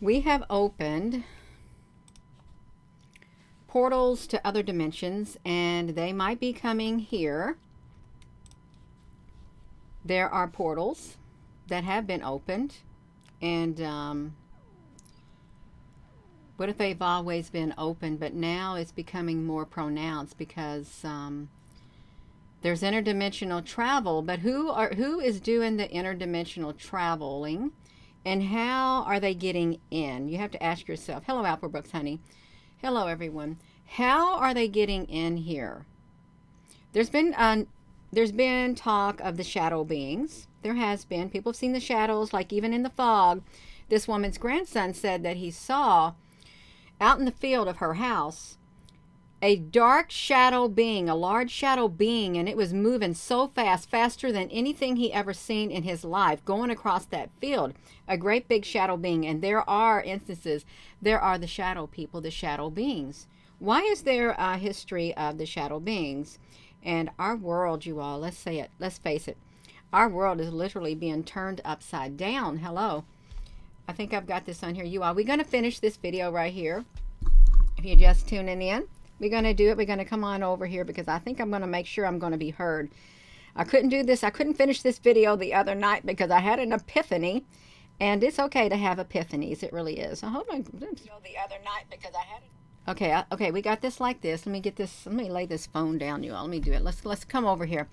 We have opened portals to other dimensions, and they might be coming here. There are portals that have been opened, and what if they've always been open, but now it's becoming more pronounced because there's interdimensional travel, but who is doing the interdimensional traveling, and how are they getting in? You have to ask yourself. Hello, Apple Brooks, honey. Hello, everyone. How are they getting in here? There's been talk of the shadow beings. There has been. People have seen the shadows, like even in the fog. This woman's grandson said that he saw out in the field of her house a dark shadow being, a large shadow being, and it was moving so fast, faster than anything he ever seen in his life, going across that field. A great big shadow being. And there are instances, there are the shadow people, the shadow beings. Why is there a history of the shadow beings? And our world, you all, let's say it, let's face it, our world is literally being turned upside down. Hello. I think I've got this on here. You all, we're going to finish this video right here. If you're just tuning in, we're going to do it. We're going to come on over here because I think I'm going to make sure I'm going to be heard. I couldn't do this. I couldn't finish this video the other night because I had an epiphany. And it's okay to have epiphanies. It really is. I hope I the other night because I had it. Okay, okay, we got this like this. Let me get this. Let me lay this phone down, you all. Let me do it. Let's come over here.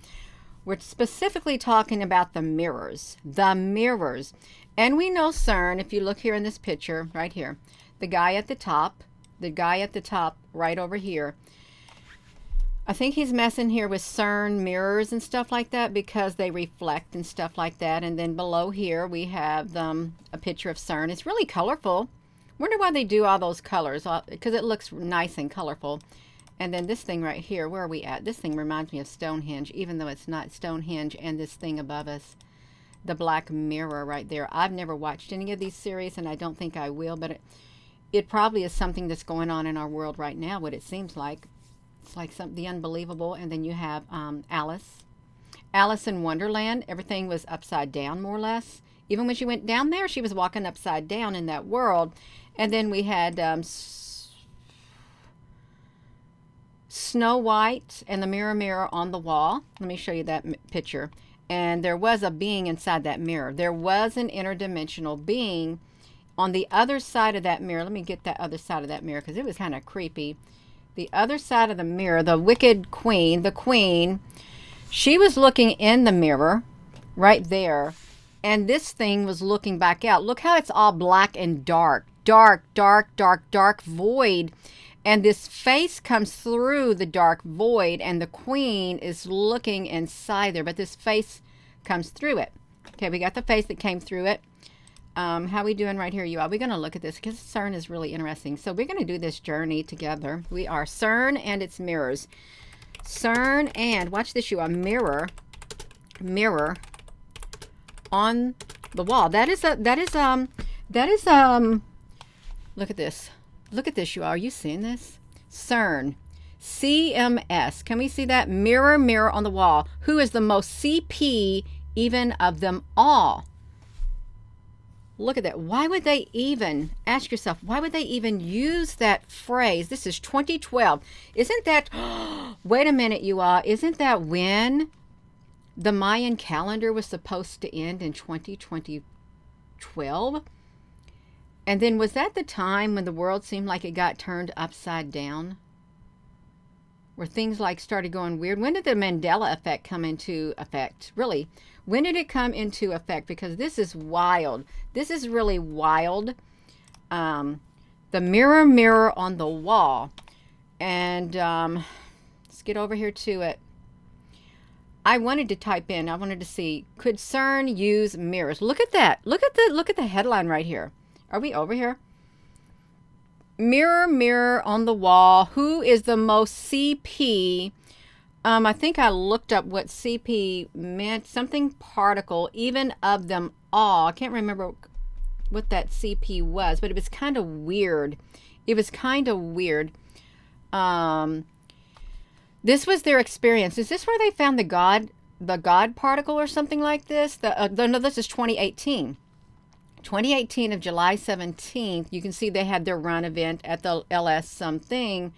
We're specifically talking about the mirrors. The mirrors. And we know CERN, if you look here in this picture, right here, the guy at the top right over here, I think he's messing here with CERN mirrors and stuff like that because they reflect and stuff like that. And then below here we have a picture of CERN. It's really colorful. Wonder why they do all those colors, because it looks nice and colorful. And then this thing right here, where are we at? This thing reminds me of Stonehenge, even though it's not Stonehenge. And this thing above us, the black mirror right there. I've never watched any of these series, and I don't think I will, but it probably is something that's going on in our world right now, what it seems like. It's like the unbelievable. And then you have Alice in Wonderland. Everything was upside down, more or less. Even when she went down there, she was walking upside down in that world. And then we had Snow White and the mirror on the wall. Let me show you that picture. And there was a being inside that mirror. There was an interdimensional being on the other side of that mirror. Let me get that other side of that mirror because it was kind of creepy. The other side of the mirror, the wicked queen, the queen, she was looking in the mirror right there. And this thing was looking back out. Look how it's all black and dark. Dark, dark, dark, dark void. And this face comes through the dark void, and the queen is looking inside there, but this face comes through it. Okay, we got the face that came through it. How we doing right here, you all? We're going to look at this because CERN is really interesting. So we're going to do this journey together. We are CERN and its mirrors. CERN and, watch this, you all, mirror on the wall. That is look at this. Look at this, you all. Are you seeing this? CERN. CMS. Can we see that? Mirror on the wall. Who is the most CP even of them all? Look at that. Why would they even, ask yourself, why would they even use that phrase? This is 2012. Isn't that, wait a minute, you all. Isn't that when the Mayan calendar was supposed to end in 2012? And then was that the time when the world seemed like it got turned upside down? Where things like started going weird? When did the Mandela effect come into effect? Really, when did it come into effect? Because this is wild. This is really wild. The mirror on the wall. And let's get over here to it. I wanted to type in, I wanted to see, could CERN use mirrors? Look at that. Look at the headline right here. Are we over here? Mirror on the wall. Who is the most CP? I think I looked up what CP meant. Something particle, even of them all. I can't remember what that CP was, but it was kind of weird. It was kind of weird. This was their experience. Is this where they found the God particle or something like this? No, this is 2018. 2018 of July 17th, you can see they had their run event at the LS something,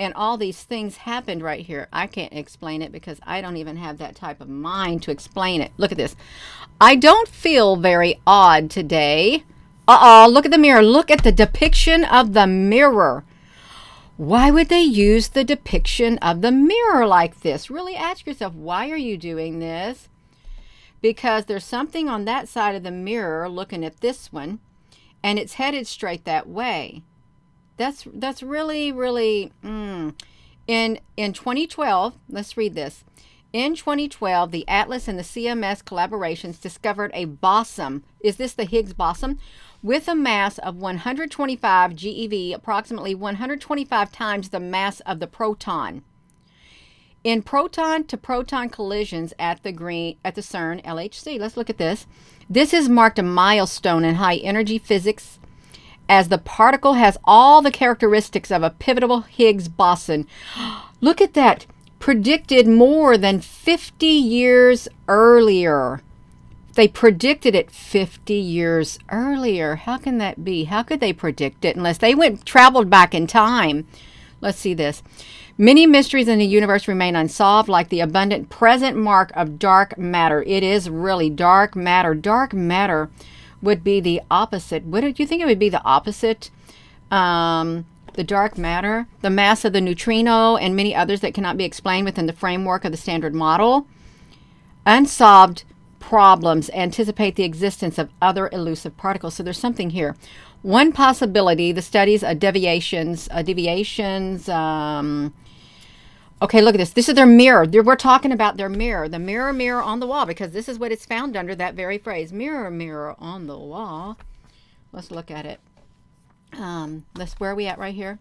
and all these things happened right here. I can't explain it because I don't even have that type of mind to explain it. Look at this. I don't feel very odd today. Look at the mirror. Look at the depiction of the mirror. Why would they use the depiction of the mirror like this? Really ask yourself, why are you doing this? Because there's something on that side of the mirror looking at this one, and it's headed straight that way. That's really, really, In 2012, let's read this. In 2012, the Atlas and the CMS collaborations discovered a boson. Is this the Higgs boson? With a mass of 125 GeV, approximately 125 times the mass of the proton. In proton-to-proton collisions at the CERN LHC, let's look at this. This has marked a milestone in high-energy physics, as the particle has all the characteristics of a pivotal Higgs boson. Look at that. Predicted more than 50 years earlier. They predicted it 50 years earlier. How can that be? How could they predict it unless they traveled back in time? Let's see this. Many mysteries in the universe remain unsolved, like the abundant present mark of dark matter. It is really dark matter. Dark matter would be the opposite. What do you think it would be the opposite? The dark matter, the mass of the neutrino, and many others that cannot be explained within the framework of the standard model. Unsolved problems anticipate the existence of other elusive particles. So there's something here. One possibility, the studies of deviations. Okay, look at this. This is their mirror. We're talking about their mirror. The mirror, mirror on the wall, because this is what it's found under, that very phrase. Mirror, mirror on the wall. Let's look at it. Where are we at right here?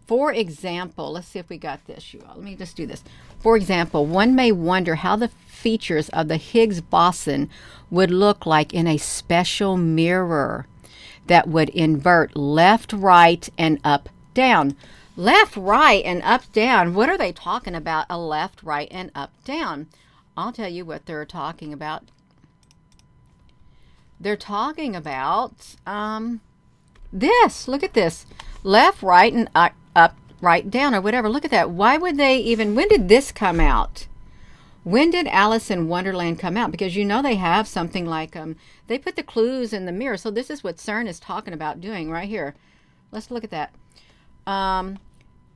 For example, let's see if we got this. Let me just do this. For example, one may wonder how the features of the Higgs boson would look like in a special mirror that would invert left, right, and up, down. Left, right, and up, down. What are they talking about? A left, right, and up, down. I'll tell you what they're talking about. They're talking about this. Look at this. Left, right, and up, right, down, or whatever. Look at that. Why would they even... When did this come out? When did Alice in Wonderland come out? Because you know they have something like... they put the clues in the mirror. So this is what CERN is talking about doing right here. Let's look at that.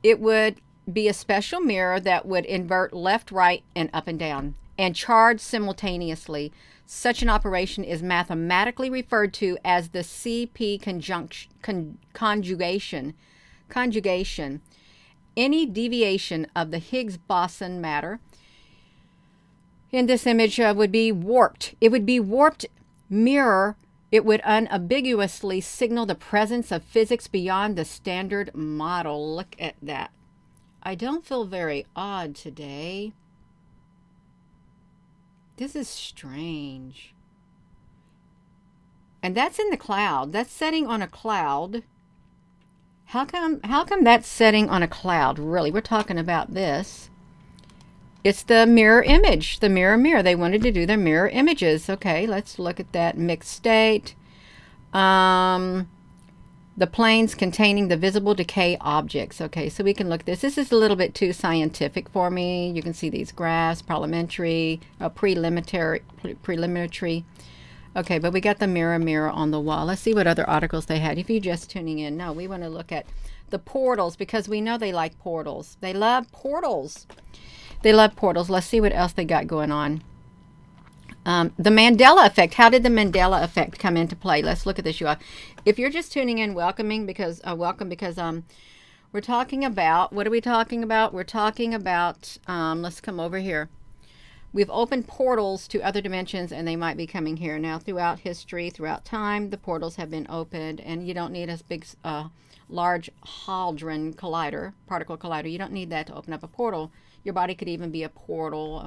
It would be a special mirror that would invert left, right, and up and down, and charge simultaneously. Such an operation is mathematically referred to as the CP conjugation. Any deviation of the Higgs boson matter in this image would be warped. It would be warped mirror. It would unambiguously signal the presence of physics beyond the standard model. Look at that. I don't feel very odd today. This is strange. And that's in the cloud. That's setting on a cloud. How come that's setting on a cloud? Really, we're talking about this. It's the mirror image, the mirror. They wanted to do their mirror images. Okay, let's look at that mixed state. The planes containing the visible decay objects. Okay, so we can look at this. This is a little bit too scientific for me. You can see these graphs, preliminary. Okay, but we got the mirror on the wall. Let's see what other articles they had. If you're just tuning in, no, we want to look at the portals, because we know they like portals. They love portals. They love portals. Let's see what else they got going on. The Mandela effect. How did the Mandela effect come into play? Let's look at this, you all. If you're just tuning in, welcome, because we're talking about, what are we talking about? We're talking about, let's come over here. We've opened portals to other dimensions, and they might be coming here. Now, throughout history, throughout time, the portals have been opened, and you don't need a big, large hadron collider, particle collider. You don't need that to open up a portal. Your body could even be a portal.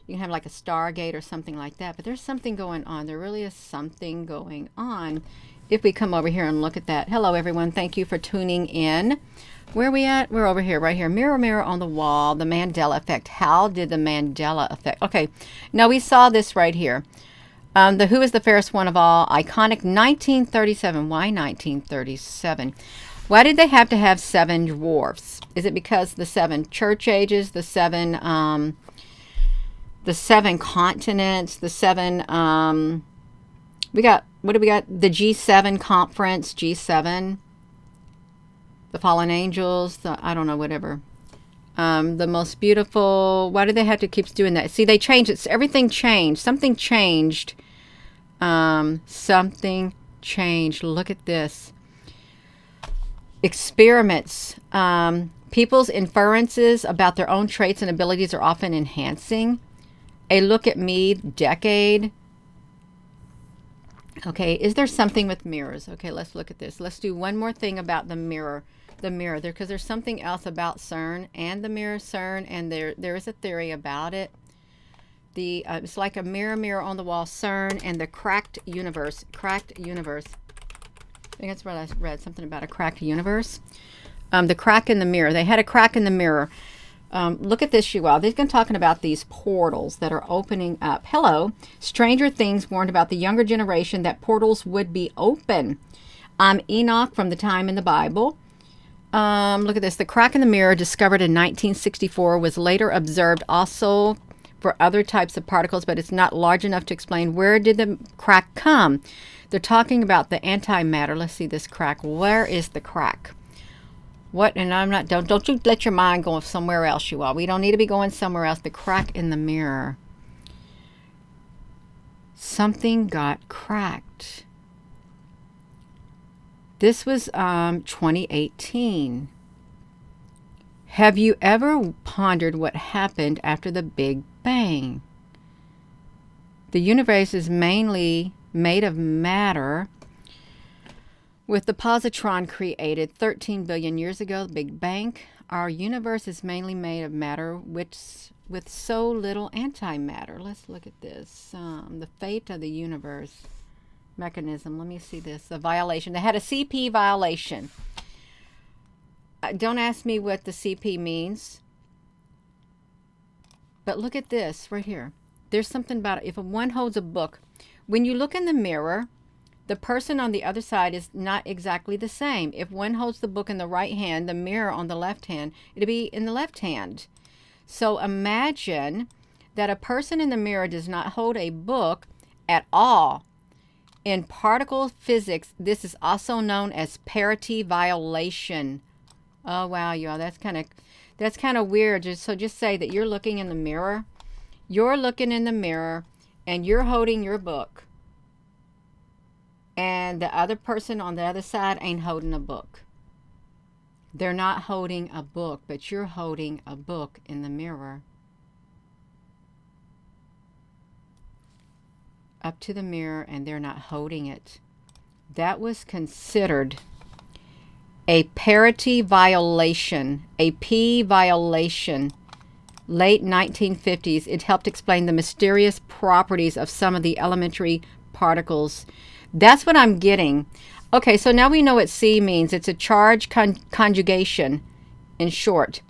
You can have like a Stargate or something like that. But there's something going on. There really is something going on. If we come over here and look at that. Hello, everyone. Thank you for tuning in. Where are we at? We're over here, right here. Mirror on the wall. The Mandela effect. How did the Mandela effect? Okay. Now, we saw this right here. The Who is the Fairest One of All? Iconic 1937. Why 1937? Why did they have to have 7 dwarfs? Is it because the 7 church ages, the 7 continents, the 7 we got, what do we got? The G7 conference, G7, the fallen angels, I don't know, whatever. The most beautiful, why do they have to keep doing that? See, they changed it. Everything changed. Something changed. Something changed. Look at this. Experiments. People's inferences about their own traits and abilities are often enhancing. A look at me decade. Okay, is there something with mirrors? Okay, let's look at this. Let's do one more thing about the mirror. The mirror, because there's something else about CERN and the mirror CERN, and there is a theory about it. It's like a mirror on the wall, CERN, and the cracked universe. Cracked universe. I think that's what I read, something about a cracked universe. The crack in the mirror. They had a crack in the mirror. Look at this, you all. They've been talking about these portals that are opening up. Hello. Stranger Things warned about the younger generation that portals would be open. Enoch from the time in the Bible. Look at this. The crack in the mirror discovered in 1964 was later observed also for other types of particles, but it's not large enough to explain where did the crack come. They're talking about the antimatter. Let's see this crack. Where is the crack? What? And I'm not, don't you let your mind go somewhere else, you all. We don't need to be going somewhere else. The crack in the mirror. Something got cracked. This was 2018. Have you ever pondered what happened after the Big Bang? The universe is mainly made of matter, with the positron created 13 billion years ago, the Big Bang. Our universe is mainly made of matter, with so little antimatter. Let's look at this. The fate of the universe. Mechanism. Let me see this. A violation. They had a CP violation. Don't ask me what the CP means. But look at this right here. There's something about it. If one holds a book, when you look in the mirror, the person on the other side is not exactly the same. If one holds the book in the right hand, the mirror on the left hand, it'll be in the left hand. So imagine that a person in the mirror does not hold a book at all. In particle physics, this is also known as parity violation. Oh wow, y'all, that's kind of weird. Just say that you're looking in the mirror. You're looking in the mirror and you're holding your book. And the other person on the other side ain't holding a book. They're not holding a book, but you're holding a book in the mirror. Up to the mirror, and they're not holding it. That was considered a parity violation, a P violation. Late 1950s, it helped explain the mysterious properties of some of the elementary particles. That's what I'm getting. Okay, so now we know what C means. It's a charge conjugation, in short.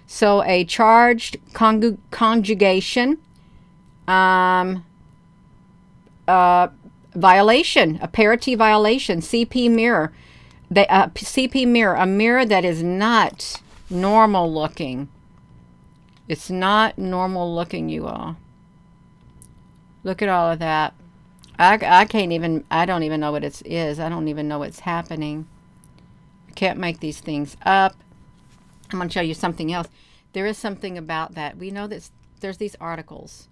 So a charged conjugation, violation, a parity violation, CP mirror. CP mirror, a mirror that is not normal looking. It's not normal looking, you all. Look at all of that. I don't even know what it is. I don't even know what's happening. I can't make these things up. I'm going to show you something else. There is something about that. We know that there's these articles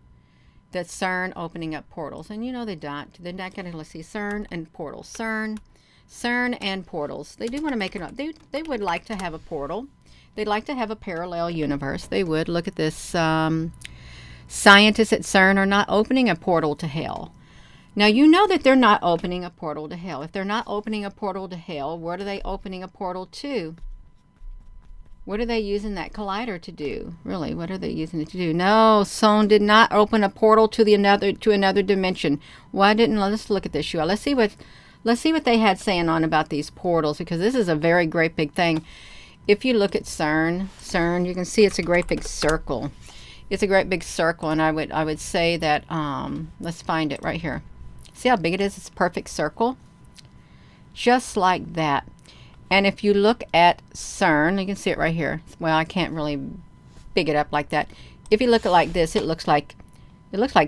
that CERN opening up portals. And you know they're not going to, let's see, CERN and portals. CERN and portals. They do want to make it up. They would like to have a portal. They'd like to have a parallel universe. They would. Look at this. Scientists at CERN are not opening a portal to hell. Now, you know that they're not opening a portal to hell. If they're not opening a portal to hell, what are they opening a portal to? What are they using that collider to do? Really, what are they using it to do? No, CERN did not open a portal to another dimension. Why didn't? Let's look at this, you all. Let's see what they had saying on about these portals, because this is a very great big thing. If you look at CERN, you can see it's a great big circle. It's a great big circle, and I would say that let's find it right here. See how big it is? It's a perfect circle, just like that. And if you look at CERN, you can see it right here. Well, I can't really big it up like that. If you look at it like this, it looks like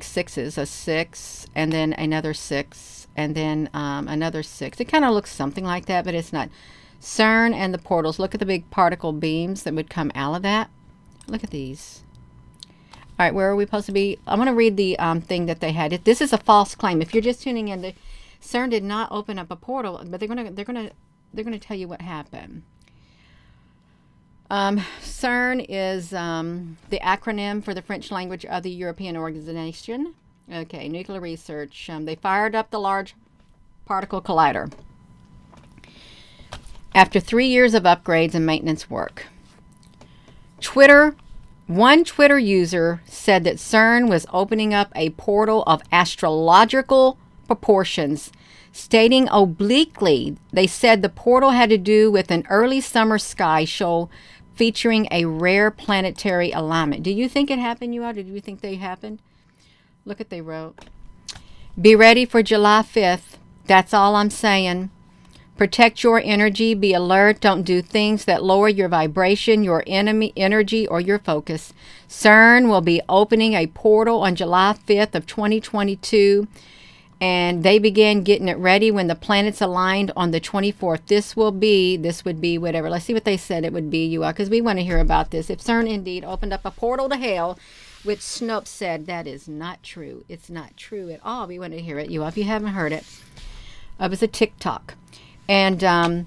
sixes, a 6, and then another 6, and then another 6. It kind of looks something like that, but it's not. CERN and the portals. Look at the big particle beams that would come out of that. Look at these. All right, where are we supposed to be? I want to read the thing that they had. This is a false claim. If you're just tuning in, CERN did not open up a portal, but they're gonna tell you what happened. CERN is the acronym for the French language of the European Organization. Okay, nuclear research. They fired up the Large Particle Collider after 3 years of upgrades and maintenance work. One Twitter user said that CERN was opening up a portal of astrological proportions, stating obliquely they said the portal had to do with an early summer sky show featuring a rare planetary alignment. Do you think it happened, you all? Did you think they happened? Look what they wrote. Be ready for July 5th. That's all I'm saying. Protect your energy. Be alert. Don't do things that lower your vibration, your enemy energy, or your focus. CERN will be opening a portal on July 5th of 2022. And they began getting it ready when the planets aligned on the 24th. This would be whatever. Let's see what they said it would be, you all, because we want to hear about this. If CERN indeed opened up a portal to hell, which Snopes said that is not true. It's not true at all. We want to hear it, you all, if you haven't heard it. It was a TikTok. And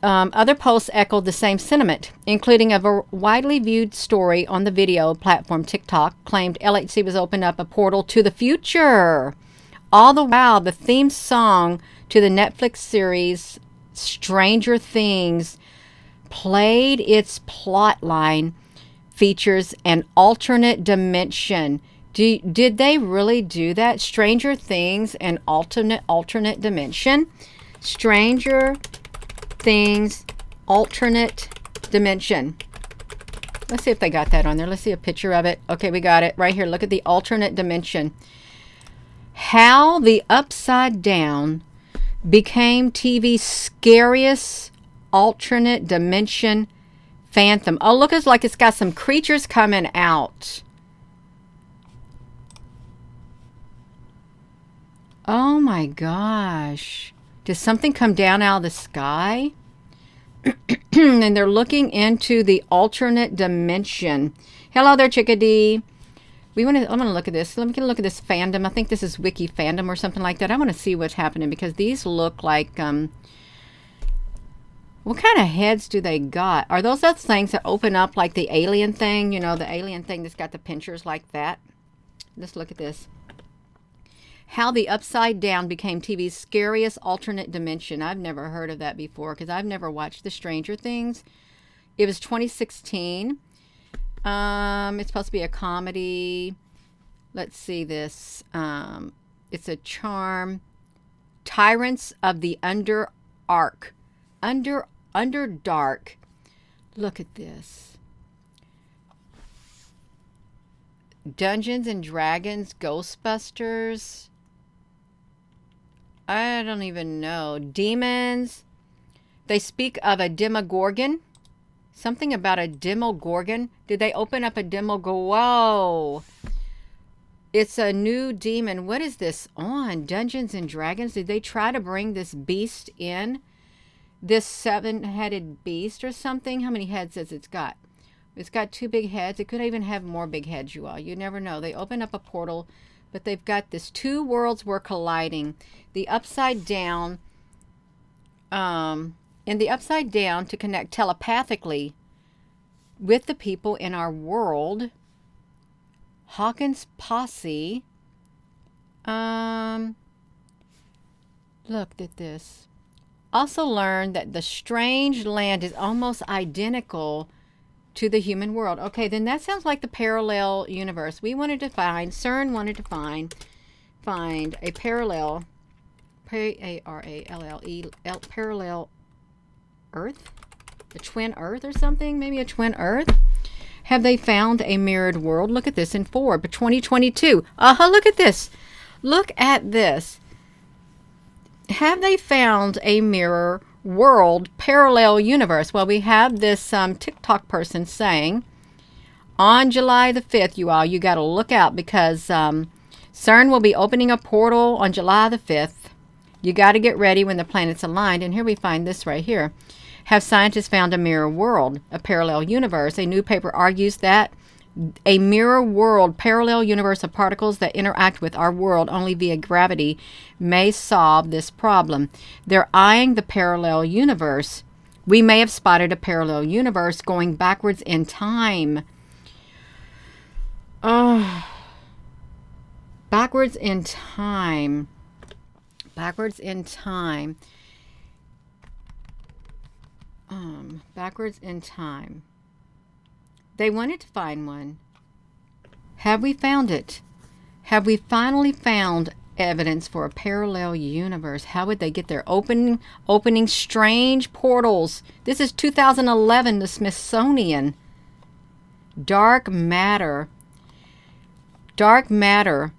other posts echoed the same sentiment, including a widely viewed story on the video platform TikTok claimed LHC was opening up a portal to the future. All the while, the theme song to the Netflix series Stranger Things played. Its plot line features an alternate dimension. Did they really do that? Stranger Things, an alternate dimension? Stranger Things, alternate dimension. Let's see if they got that on there. Let's see a picture of it. Okay, we got it right here. Look at the alternate dimension. How the Upside Down became TV's scariest alternate dimension phantom. Oh, look, it's like it's got some creatures coming out. Oh my gosh. Did something come down out of the sky? And they're looking into the alternate dimension. Hello there, chickadee. I'm going to look at this. Let me get a look at this fandom. I think this is Wiki Fandom or something like that. I want to see what's happening because these look like, what kind of heads do they got? Are those things that open up like the alien thing? You know, the alien thing that's got the pinchers like that. Let's look at this. How the Upside Down became TV's scariest alternate dimension. I've never heard of that before because I've never watched the Stranger Things. It was 2016. It's supposed to be a comedy. Let's see this. It's a charm. Tyrants of the Underdark. Underdark. Look at this. Dungeons and Dragons, Ghostbusters. I don't even know. Demons. They speak of a Demogorgon. Something about a Demogorgon. Did they open up a Demogorgon? Whoa. It's a new demon. What is this on? Dungeons and Dragons? Did they try to bring this beast in? This 7-headed beast or something? How many heads has it got? It's got 2 big heads. It could even have more big heads, you all. You never know. They open up a portal, but they've got this 2 worlds were colliding. The Upside Down, in the Upside Down to connect telepathically with the people in our world. Hawkins' posse. Look at this. Also learned that the strange land is almost identical to the human world. Okay, then that sounds like the parallel universe. We wanted to find, CERN wanted to find a parallel, P-A-R-A-L-L-E, parallel Earth? A twin Earth or something? Maybe a twin Earth? Have they found a mirrored world? Look at this in Forbes, 2022. Look at this. Look at this. Have they found a mirror world parallel universe? Well, we have this TikTok person saying on July the 5th, you got to look out because CERN will be opening a portal on July the 5th. You got to get ready when the planets aligned. And here we find this right here. Have scientists found a mirror world, a parallel universe? A new paper argues that a mirror world, parallel universe of particles that interact with our world only via gravity may solve this problem. They're eyeing the parallel universe. We may have spotted a parallel universe going backwards in time. Backwards in time. Backwards in time. Backwards in time. They wanted to find one. Have we found it? Have we finally found evidence for a parallel universe? How would they get there? Opening strange portals. This is 2011, the Smithsonian. Dark matter. Dark matter.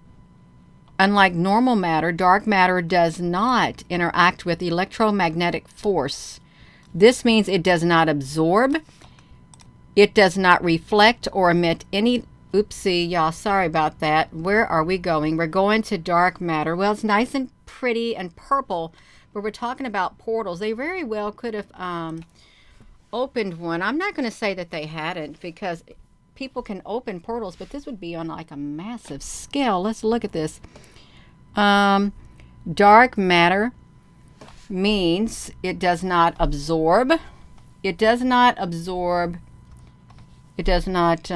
Unlike normal matter, dark matter does not interact with electromagnetic force. This means it does not absorb, it does not reflect or emit any... Oopsie, y'all, sorry about that. Where are we going? We're going to dark matter. Well, it's nice and pretty and purple, but we're talking about portals. They very well could have opened one. I'm not going to say that they hadn't because people can open portals, but this would be on like a massive scale. Let's look at this. Dark matter means it does not absorb. It does not absorb. It does not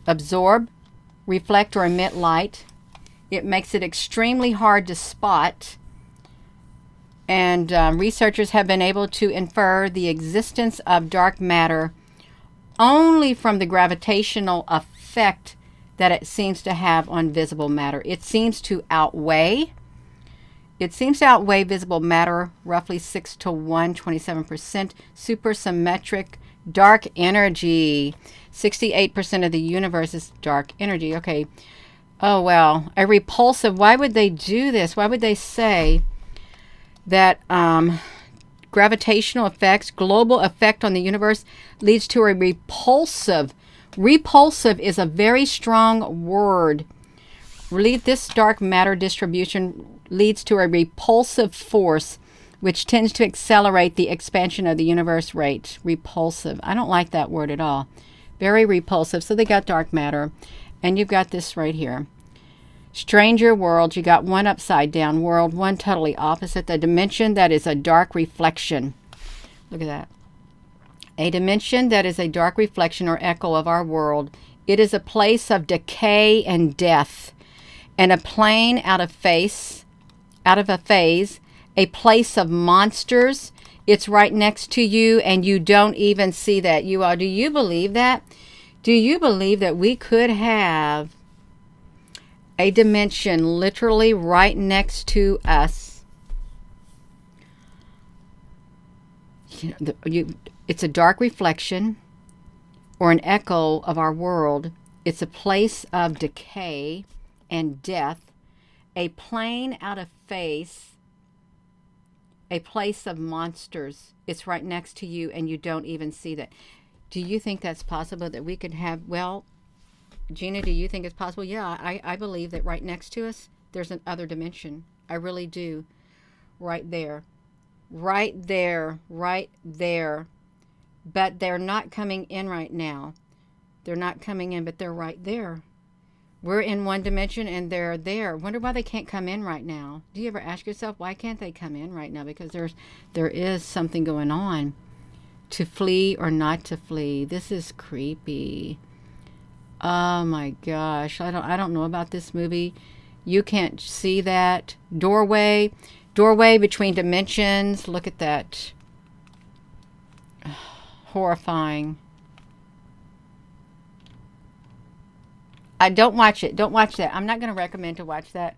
absorb, reflect, or emit light. It makes it extremely hard to spot. And researchers have been able to infer the existence of dark matter only from the gravitational effect that it seems to have on visible matter. It seems to outweigh visible matter roughly 6 to 1, 27%. Supersymmetric dark energy. 68% of the universe is dark energy. Okay. Oh, well. A repulsive. Why would they do this? Why would they say that gravitational effects, global effect on the universe leads to a repulsive? Repulsive is a very strong word. Really, this dark matter distribution leads to a repulsive force which tends to accelerate the expansion of the universe rate. Repulsive. I don't like that word at all. Very repulsive. So they got dark matter. And you've got this right here. Stranger worlds. You got one upside down world, one totally opposite. The dimension that is a dark reflection. Look at that. A dimension that is a dark reflection or echo of our world. It is a place of decay and death. And a plane out of a phase, a place of monsters. It's right next to you and you don't even see that. Do you believe that? Do you believe that we could have a dimension literally right next to us? It's a dark reflection or an echo of our world. It's a place of decay and death, a plane out of phase, a place of monsters. It's right next to you and you don't even see that. Do you think that's possible that we could have, well, Gina, do you think it's possible? Yeah, I believe that right next to us, there's another dimension. I really do. Right there. Right there. Right there. But they're not coming in right now. They're not coming in, but they're right there. We're in one dimension and they're there. Wonder why they can't come in right now. Do you ever ask yourself, why can't they come in right now? Because there is something going on. To flee or not to flee. This is creepy. Oh my gosh. I don't know about this movie. You can't see that. Doorway between dimensions. Look at that. Horrifying. Don't watch it. Don't watch that. I'm not going to recommend to watch that.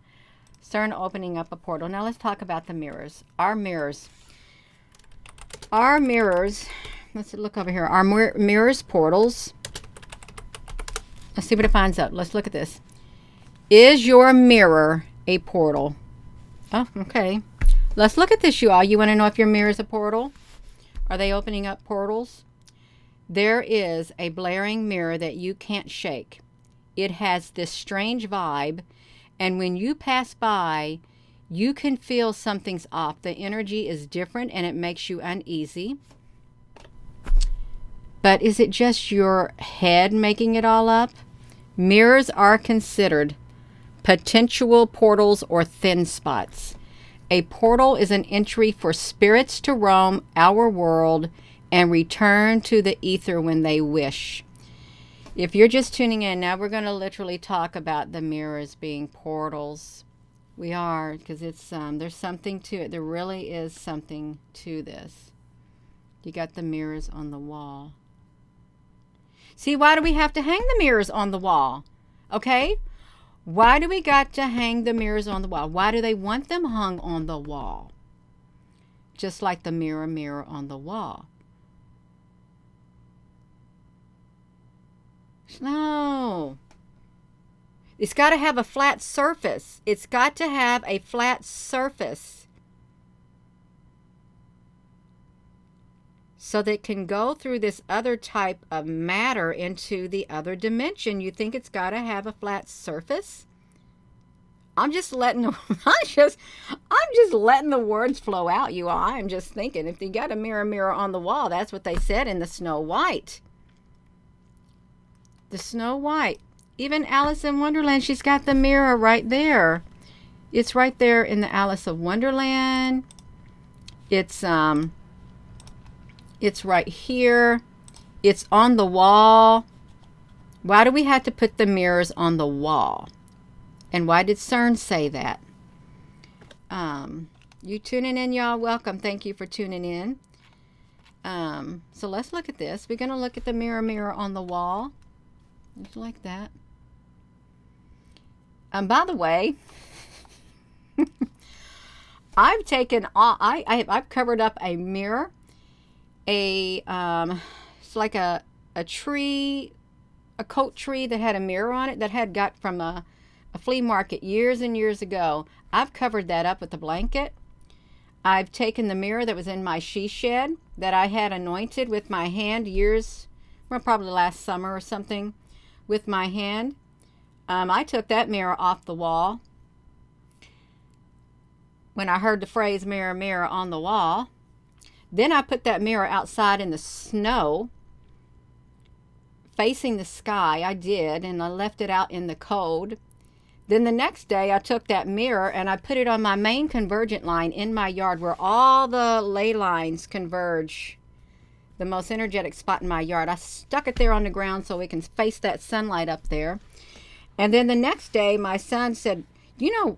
CERN opening up a portal. Now let's talk about the mirrors. Our mirrors. Our mirrors. Let's look over here. Our mirrors, portals. Let's see what it finds out. Let's look at this. Is your mirror a portal? Oh, okay. Let's look at this, you all. You want to know if your mirror is a portal? Are they opening up portals? There is a blaring mirror that you can't shake. It has this strange vibe, and when you pass by, you can feel something's off. The energy is different, and it makes you uneasy. But is it just your head making it all up? Mirrors are considered potential portals or thin spots. A portal is an entry for spirits to roam our world and return to the ether when they wish. If you're just tuning in, now we're going to literally talk about the mirrors being portals. We are, because it's there's something to it. There really is something to this. You got the mirrors on the wall. See, why do we have to hang the mirrors on the wall? Okay? Why do we got to hang the mirrors on the wall? Why do they want them hung on the wall? Just like the mirror on the wall. No. It's got to have a flat surface. It's got to have a flat surface. So that it can go through this other type of matter into the other dimension. You think it's got to have a flat surface? I'm just letting the words flow out, you all. I'm just thinking, if you got a mirror on the wall, that's what they said in the Snow White. The Snow White. Even Alice in Wonderland, she's got the mirror right there. It's right there in the Alice of Wonderland. It's right here. It's on the wall. Why do we have to put the mirrors on the wall? And why did CERN say that? You tuning in, y'all, welcome. Thank you for tuning in. So let's look at this. We're going to look at the mirror on the wall. Just like that. By the way, I've taken I've covered up a mirror. It's like a tree, a coat tree that had a mirror on it that had got from a flea market years and years ago. I've covered that up with a blanket. I've taken the mirror that was in my she shed that I had anointed with my hand probably last summer or something, with my hand. I took that mirror off the wall when I heard the phrase mirror on the wall. Then I put that mirror outside in the snow, facing the sky. I did, and I left it out in the cold. Then the next day I took that mirror and I put it on my main convergent line in my yard where all the ley lines converge, the most energetic spot in my yard. I stuck it there on the ground so we can face that sunlight up there. And then the next day my son said,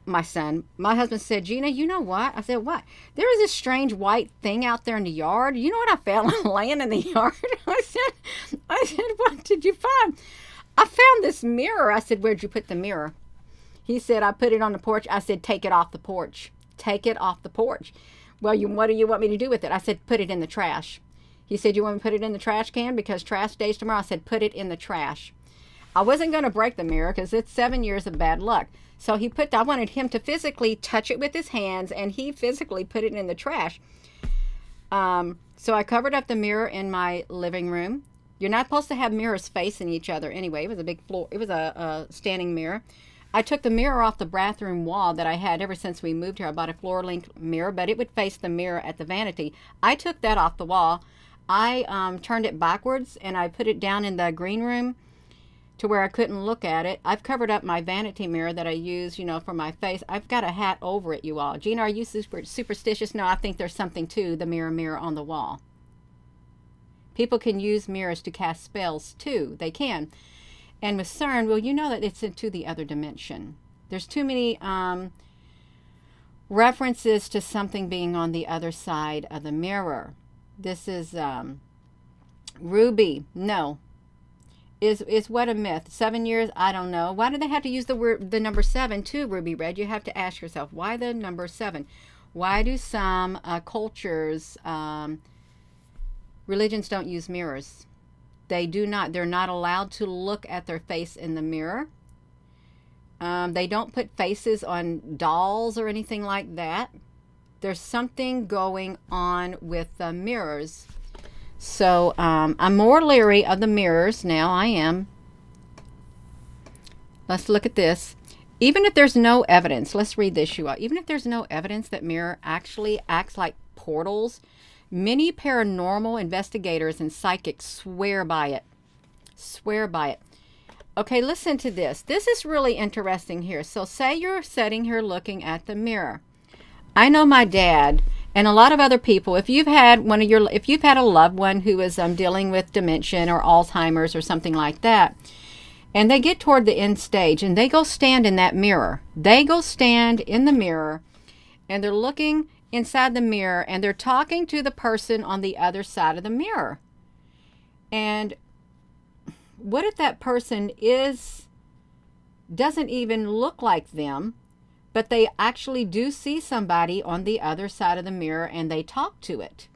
my husband said, Gina, you know what? I said, what? There was this strange white thing out there in the yard. You know what I found laying in the yard? I said, what did you find? I found this mirror. I said, where'd you put the mirror? He said, I put it on the porch. I said, take it off the porch. Take it off the porch. Well, what do you want me to do with it? I said, put it in the trash. He said, you want me to put it in the trash can because trash day's tomorrow? I said, put it in the trash. I wasn't going to break the mirror because it's 7 years of bad luck. So I wanted him to physically touch it with his hands, and he physically put it in the trash. So I covered up the mirror in my living room. You're not supposed to have mirrors facing each other anyway. It was a big floor. It was a standing mirror. I took the mirror off the bathroom wall that I had ever since we moved here. I bought a floor-length mirror, but it would face the mirror at the vanity. I took that off the wall. I turned it backwards, and I put it down in the green room to where I couldn't look at it. I've covered up my vanity mirror that I use, for my face. I've got a hat over it, you all. Gina, are you superstitious? No, I think there's something to the mirror on the wall. People can use mirrors to cast spells, too. They can. And with CERN, well, you know that it's into the other dimension. There's too many references to something being on the other side of the mirror. This is Ruby. No. Is what a myth? 7 years? I don't know. Why do they have to use the number 7 too, Ruby Red? You have to ask yourself, why the number 7? Why do some cultures, religions don't use mirrors? they're not allowed to look at their face in the mirror. They don't put faces on dolls or anything like that. There's something going on with the mirrors. So I'm more leery of the mirrors now. I am. Let's look at this. Even if there's no evidence, let's read this, you all. Even if there's no evidence that mirror actually acts like portals, many paranormal investigators and psychics swear by it. Swear by it. Okay, listen to this. This is really interesting here. So say you're sitting here looking at the mirror. I know my dad and a lot of other people, if you've had a loved one who is dealing with dementia or Alzheimer's or something like that, and they get toward the end stage and they go stand in that mirror. They go stand in the mirror and they're looking inside the mirror and they're talking to the person on the other side of the mirror. And what if that person doesn't even look like them, but they actually do see somebody on the other side of the mirror and they talk to it?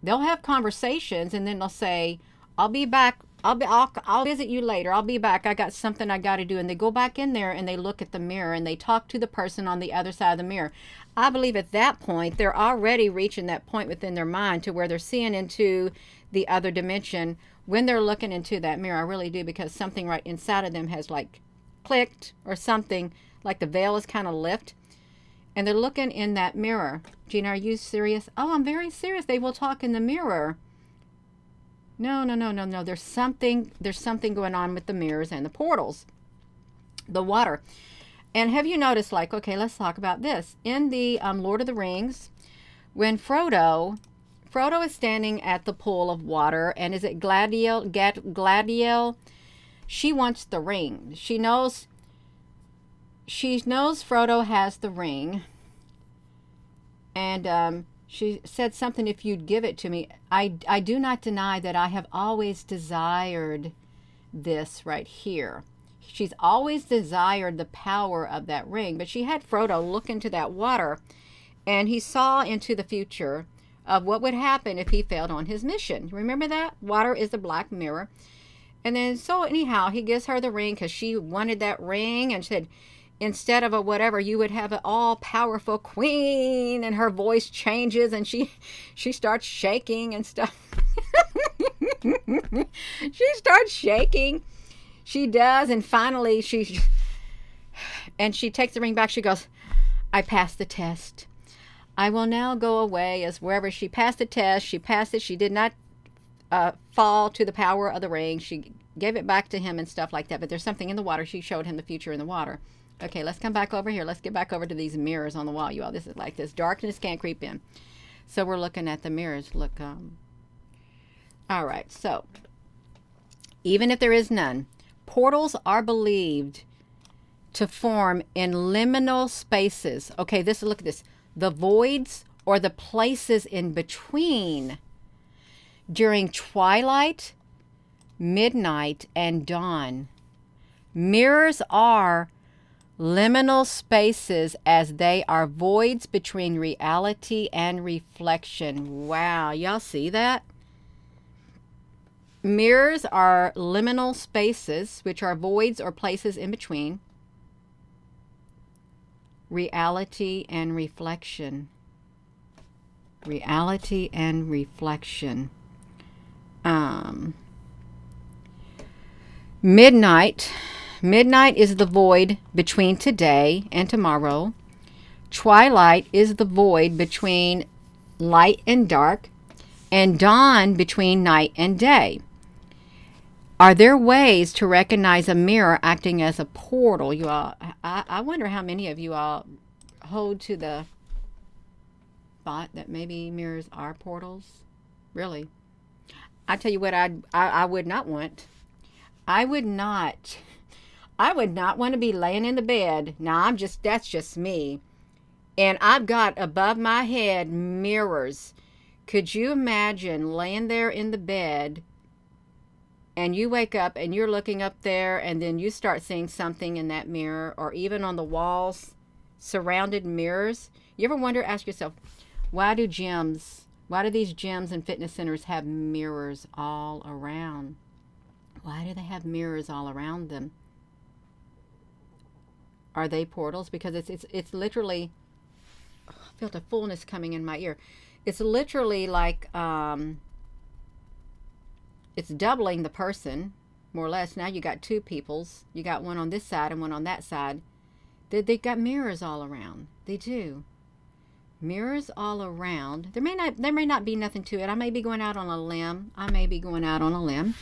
They'll have conversations and then they'll say, I'll be back. I'll visit you later. I'll be back. I got something I got to do. And they go back in there and they look at the mirror and they talk to the person on the other side of the mirror. I believe at that point, they're already reaching that point within their mind to where they're seeing into the other dimension when they're looking into that mirror. I really do, because something right inside of them has like clicked or something, like the veil is kind of lifted. And they're looking in that mirror. Gina, are you serious? Oh, I'm very serious. They will talk in the mirror. No. There's something going on with the mirrors and the portals, the water. And have you noticed, like, okay, let's talk about this. In the Lord of the Rings, when Frodo is standing at the pool of water, and is it Galadriel? She wants the ring. She knows Frodo has the ring. And she said something, if you'd give it to me. I do not deny that I have always desired this right here. She's always desired the power of that ring. But she had Frodo look into that water, and he saw into the future of what would happen if he failed on his mission. Remember that? Water is the black mirror. And then, so anyhow, he gives her the ring because she wanted that ring, and said, instead of a whatever, you would have an all-powerful queen. And her voice changes and she starts shaking and stuff. She starts shaking. She does. And finally she takes the ring back. She goes, I passed the test. I will now go away as wherever. She passed the test. She passed it. She did not fall to the power of the ring. She gave it back to him and stuff like that. But there's something in the water. She showed him the future in the water. Okay, let's come back over here. Let's get back over to these mirrors on the wall, you all. This is like this. Darkness can't creep in. So we're looking at the mirrors. Look, all right, so even if there is none, portals are believed to form in liminal spaces. Okay, look at this. The voids or the places in between during twilight, midnight, and dawn. Mirrors are liminal spaces, as they are voids between reality and reflection. Wow, y'all see that? Mirrors are liminal spaces, which are voids or places in between reality and reflection. Reality and reflection. Midnight is the void between today and tomorrow. Twilight is the void between light and dark, and dawn between night and day. Are there ways to recognize a mirror acting as a portal? You all, I wonder how many of you all hold to the thought that maybe mirrors are portals. Really, I tell you what, I would not want. I would not want to be laying in the bed. Now, that's just me. And I've got above my head mirrors. Could you imagine laying there in the bed and you wake up and you're looking up there and then you start seeing something in that mirror, or even on the walls, surrounded mirrors? You ever ask yourself, why do gyms Why do these gyms and fitness centers have mirrors all around? Why do they have mirrors all around them? Are they portals? Because it's literally, I felt a fullness coming in my ear. It's literally like it's doubling the person, more or less. Now you got two peoples. You got one on this side and one on that side. They got mirrors all around. They do. Mirrors all around. There may not be nothing to it. I may be going out on a limb.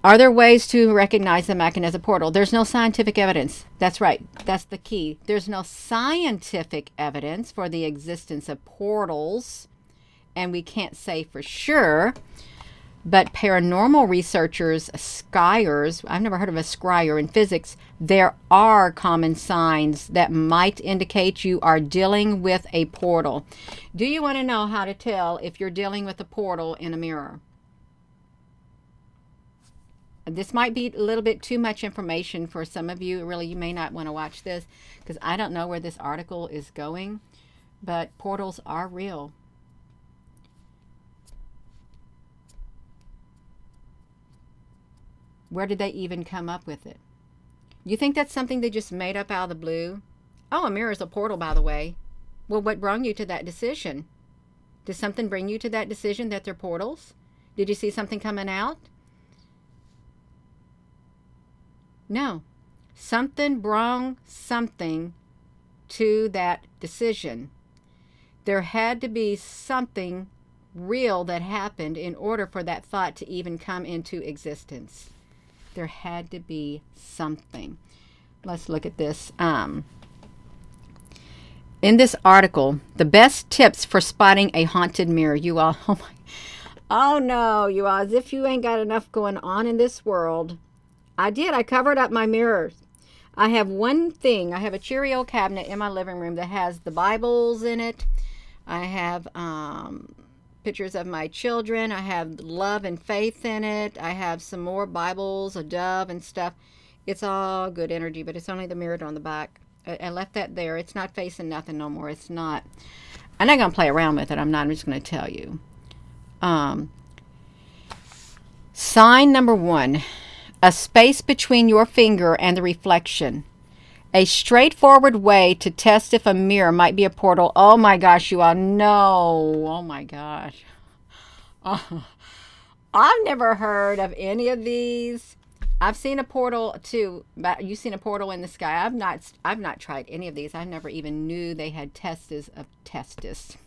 Are there ways to recognize them acting as a portal? There's no scientific evidence. That's right. That's the key. There's no scientific evidence for the existence of portals, and we can't say for sure. But paranormal researchers, scryers, I've never heard of a scryer in physics, there are common signs that might indicate you are dealing with a portal. Do you want to know how to tell if you're dealing with a portal in a mirror? This might be a little bit too much information for some of you. Really, you may not want to watch this because I don't know where this article is going, but portals are real. Where did they even come up with it? You think that's something they just made up out of the blue? Oh, a mirror is a portal, by the way. Well, what brought you to that decision? Did something bring you to that decision that they're portals? Did you see something coming out? No. Something brought something to that decision. There had to be something real that happened in order for that thought to even come into existence. There had to be something. Let's look at this. In this article, the best tips for spotting a haunted mirror. You all, oh no, you all, as if you ain't got enough going on in this world. I did. I covered up my mirrors. I have one thing. I have a Cheerio cabinet in my living room that has the Bibles in it. I have pictures of my children. I have love and faith in it. I have some more Bibles, a dove and stuff. It's all good energy, but it's only the mirror on the back. I left that there. It's not facing nothing no more. It's not. I'm not going to play around with it. I'm just going to tell you. Sign number 1. A space between your finger and the reflection. A straightforward way to test if a mirror might be a portal. Oh my gosh, you all know. Oh my gosh. Oh, I've never heard of any of these. I've seen a portal too. But you've seen a portal in the sky. I've not tried any of these. I never even knew they had testes of testis.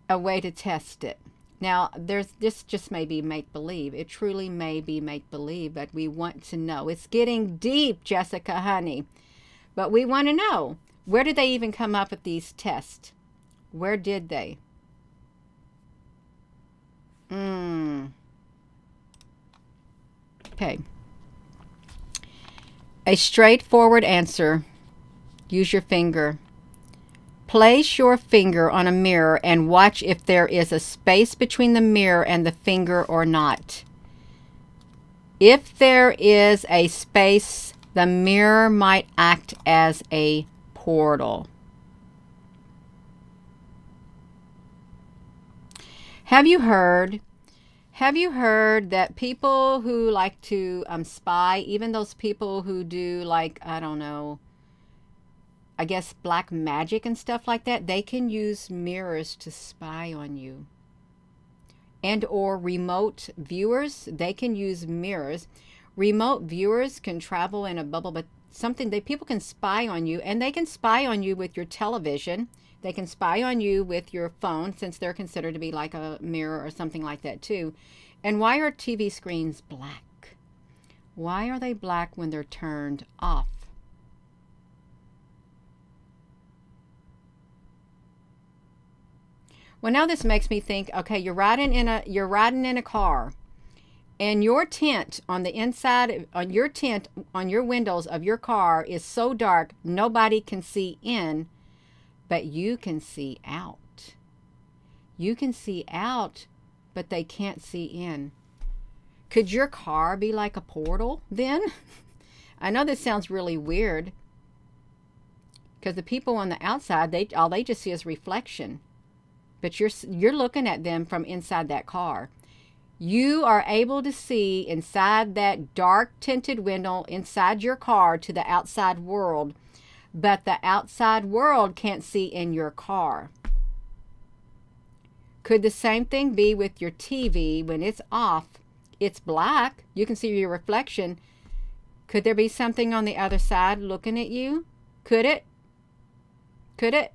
A way to test it. Now, this just may be make-believe. It truly may be make-believe, but we want to know. It's getting deep, Jessica, honey. But we want to know, where did they even come up with these tests? Where did they? Okay. A straightforward answer. Use your finger. Place your finger on a mirror and watch if there is a space between the mirror and the finger or not. If there is a space, the mirror might act as a portal. Have you heard that people who like to spy, even those people who do, like, I don't know, I guess black magic and stuff like that, they can use mirrors to spy on you. And or remote viewers, they can use mirrors. Remote viewers can travel in a bubble, but people can spy on you, and they can spy on you with your television. They can spy on you with your phone, since they're considered to be like a mirror or something like that too. And why are TV screens black? Why are they black when they're turned off? Well, now this makes me think, okay, you're riding in a car, and your tint on the inside, on your windows of your car is so dark nobody can see in, but you can see out. You can see out, but they can't see in. Could your car be like a portal then? I know this sounds really weird. Because the people on the outside, all they just see is reflection. But you're looking at them from inside that car. You are able to see inside that dark tinted window inside your car to the outside world, but the outside world can't see in your car. Could the same thing be with your TV? When it's off, it's black. You can see your reflection. Could there be something on the other side looking at you? Could it? Could it?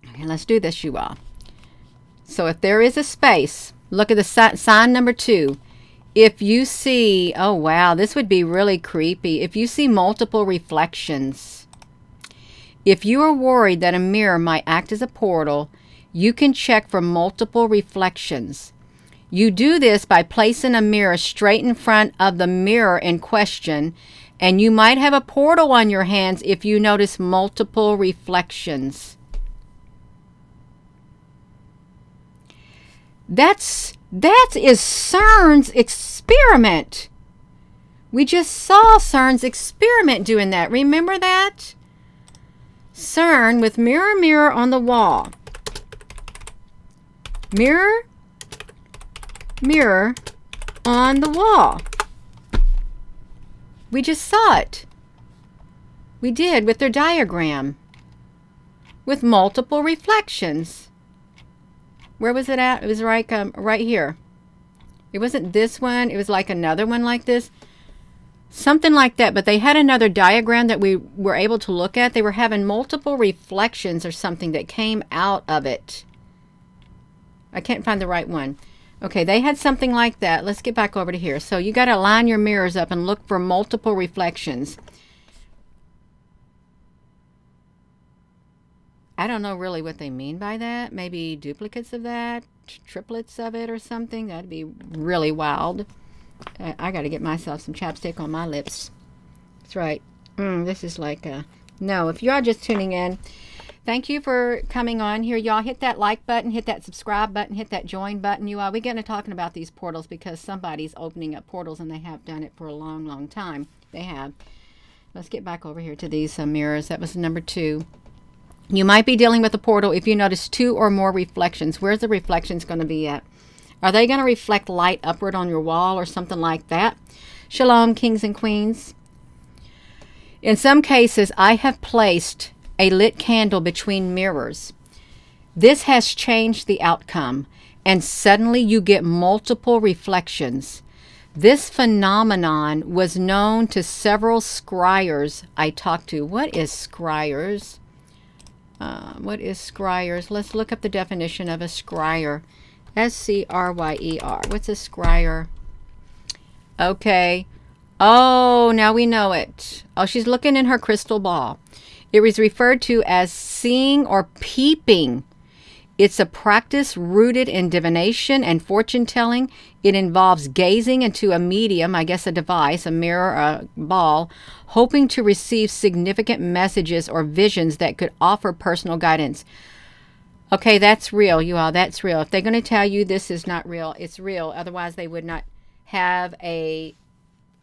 Okay, let's do this, you all. So if there is a space, look at the sign number 2. If you see, oh wow, this would be really creepy. If you see multiple reflections, if you are worried that a mirror might act as a portal, you can check for multiple reflections. You do this by placing a mirror straight in front of the mirror in question, and you might have a portal on your hands if you notice multiple reflections. That is CERN's experiment. We just saw CERN's experiment doing that. Remember that? CERN with mirror, mirror on the wall. Mirror, mirror on the wall. We just saw it. We did with their diagram. With multiple reflections. Where was it at? It was right here. It wasn't this one. It was like another one like this. Something like that. But they had another diagram that we were able to look at. They were having multiple reflections or something that came out of it. I can't find the right one. Okay, they had something like that. Let's get back over to here. So you got to line your mirrors up and look for multiple reflections. I don't know really what they mean by that. Maybe duplicates of that, triplets of it or something. That'd be really wild. I got to get myself some chapstick on my lips. That's right. This is like a... No, if you are just tuning in, thank you for coming on here. Y'all hit that like button, hit that subscribe button, hit that join button. You all, we get into talking about these portals because somebody's opening up portals and they have done it for a long, long time. They have. Let's get back over here to these mirrors. That was number 2. You might be dealing with a portal if you notice 2 or more reflections. Where's the reflections going to be at? Are they going to reflect light upward on your wall or something like that? Shalom, kings and queens. In some cases, I have placed a lit candle between mirrors. This has changed the outcome, and suddenly you get multiple reflections. This phenomenon was known to several scryers I talked to. What is scryers? What is scryers? Let's look up the definition of a scryer. S-C-R-Y-E-R. What's a scryer? Okay. Oh, now we know it. Oh, she's looking in her crystal ball. It was referred to as seeing or peeping. It's a practice rooted in divination and fortune telling. It involves gazing into a medium, I guess a device, a mirror, a ball, hoping to receive significant messages or visions that could offer personal guidance. Okay, that's real, you all. That's real. If they're going to tell you this is not real, it's real. Otherwise, they would not have a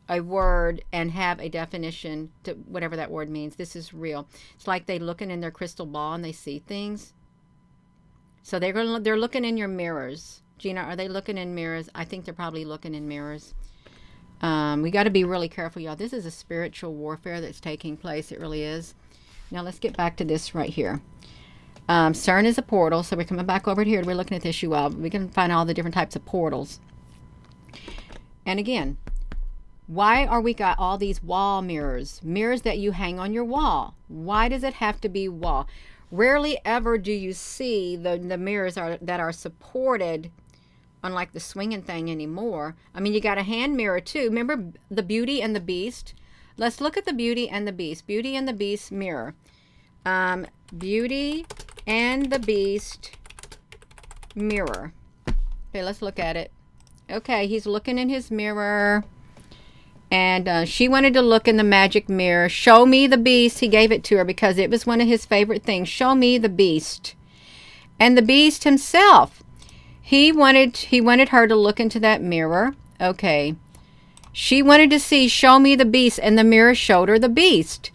word and have a definition to whatever that word means. This is real. It's like they looking in their crystal ball and they see things. So they're looking in your mirrors. Gina, are they looking in mirrors? I think they're probably looking in mirrors. We got to be really careful, y'all. This is a spiritual warfare that's taking place. It really is. Now let's get back to this right here. CERN is a portal, so we're coming back over here. We're looking at this, you all. We can find all the different types of portals. And again, why are we got all these wall mirrors? Mirrors that you hang on your wall. Why does it have to be wall? Rarely ever do you see the mirrors that are supported on like the swinging thing anymore. I mean, you got a hand mirror too. Remember the Beauty and the Beast? Let's look at the Beauty and the Beast. Beauty and the Beast mirror. Beauty and the Beast mirror. Okay, let's look at it. Okay, he's looking in his mirror. And she wanted to look in the magic mirror. Show me the beast. He gave it to her because it was one of his favorite things. Show me the beast. And the beast himself, he wanted her to look into that mirror. Okay. She wanted to see Show Me the Beast, and the mirror showed her the beast.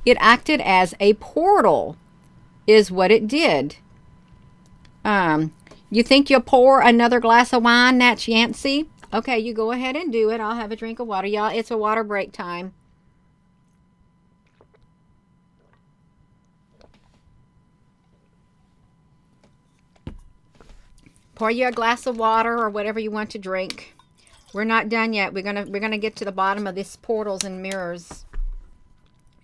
It acted as a portal, is what it did. You think you'll pour another glass of wine, Natch Yancey? Okay, you go ahead and do it. I'll have a drink of water. Y'all, it's a water break time. Pour you a glass of water or whatever you want to drink. We're not done yet. We're gonna get to the bottom of these portals and mirrors.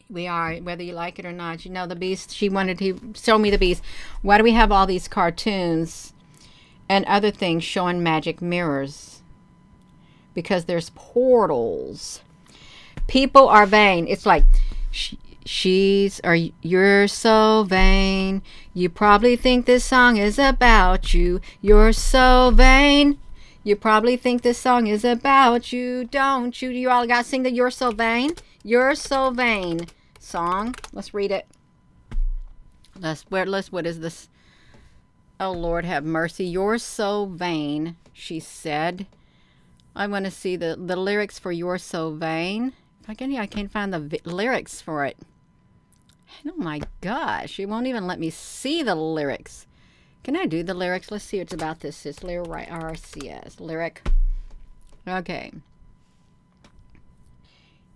We are, whether you like it or not. You know, the beast, she wanted to show me the beast. Why do we have all these cartoons and other things showing magic mirrors? Because there's portals. People are vain. It's like, you're so vain. You probably think this song is about you. You're so vain. You probably think this song is about you, don't you? You all got to sing the You're So Vain. You're So Vain song. Let's read it. What is this? Oh, Lord, have mercy. You're so vain, she said. I want to see the lyrics for You're So Vain. I can't find the lyrics for it. Oh, my gosh. It won't even let me see the lyrics. Can I do the lyrics? Let's see what's about this. It's lyric, RCS. Lyric. Okay.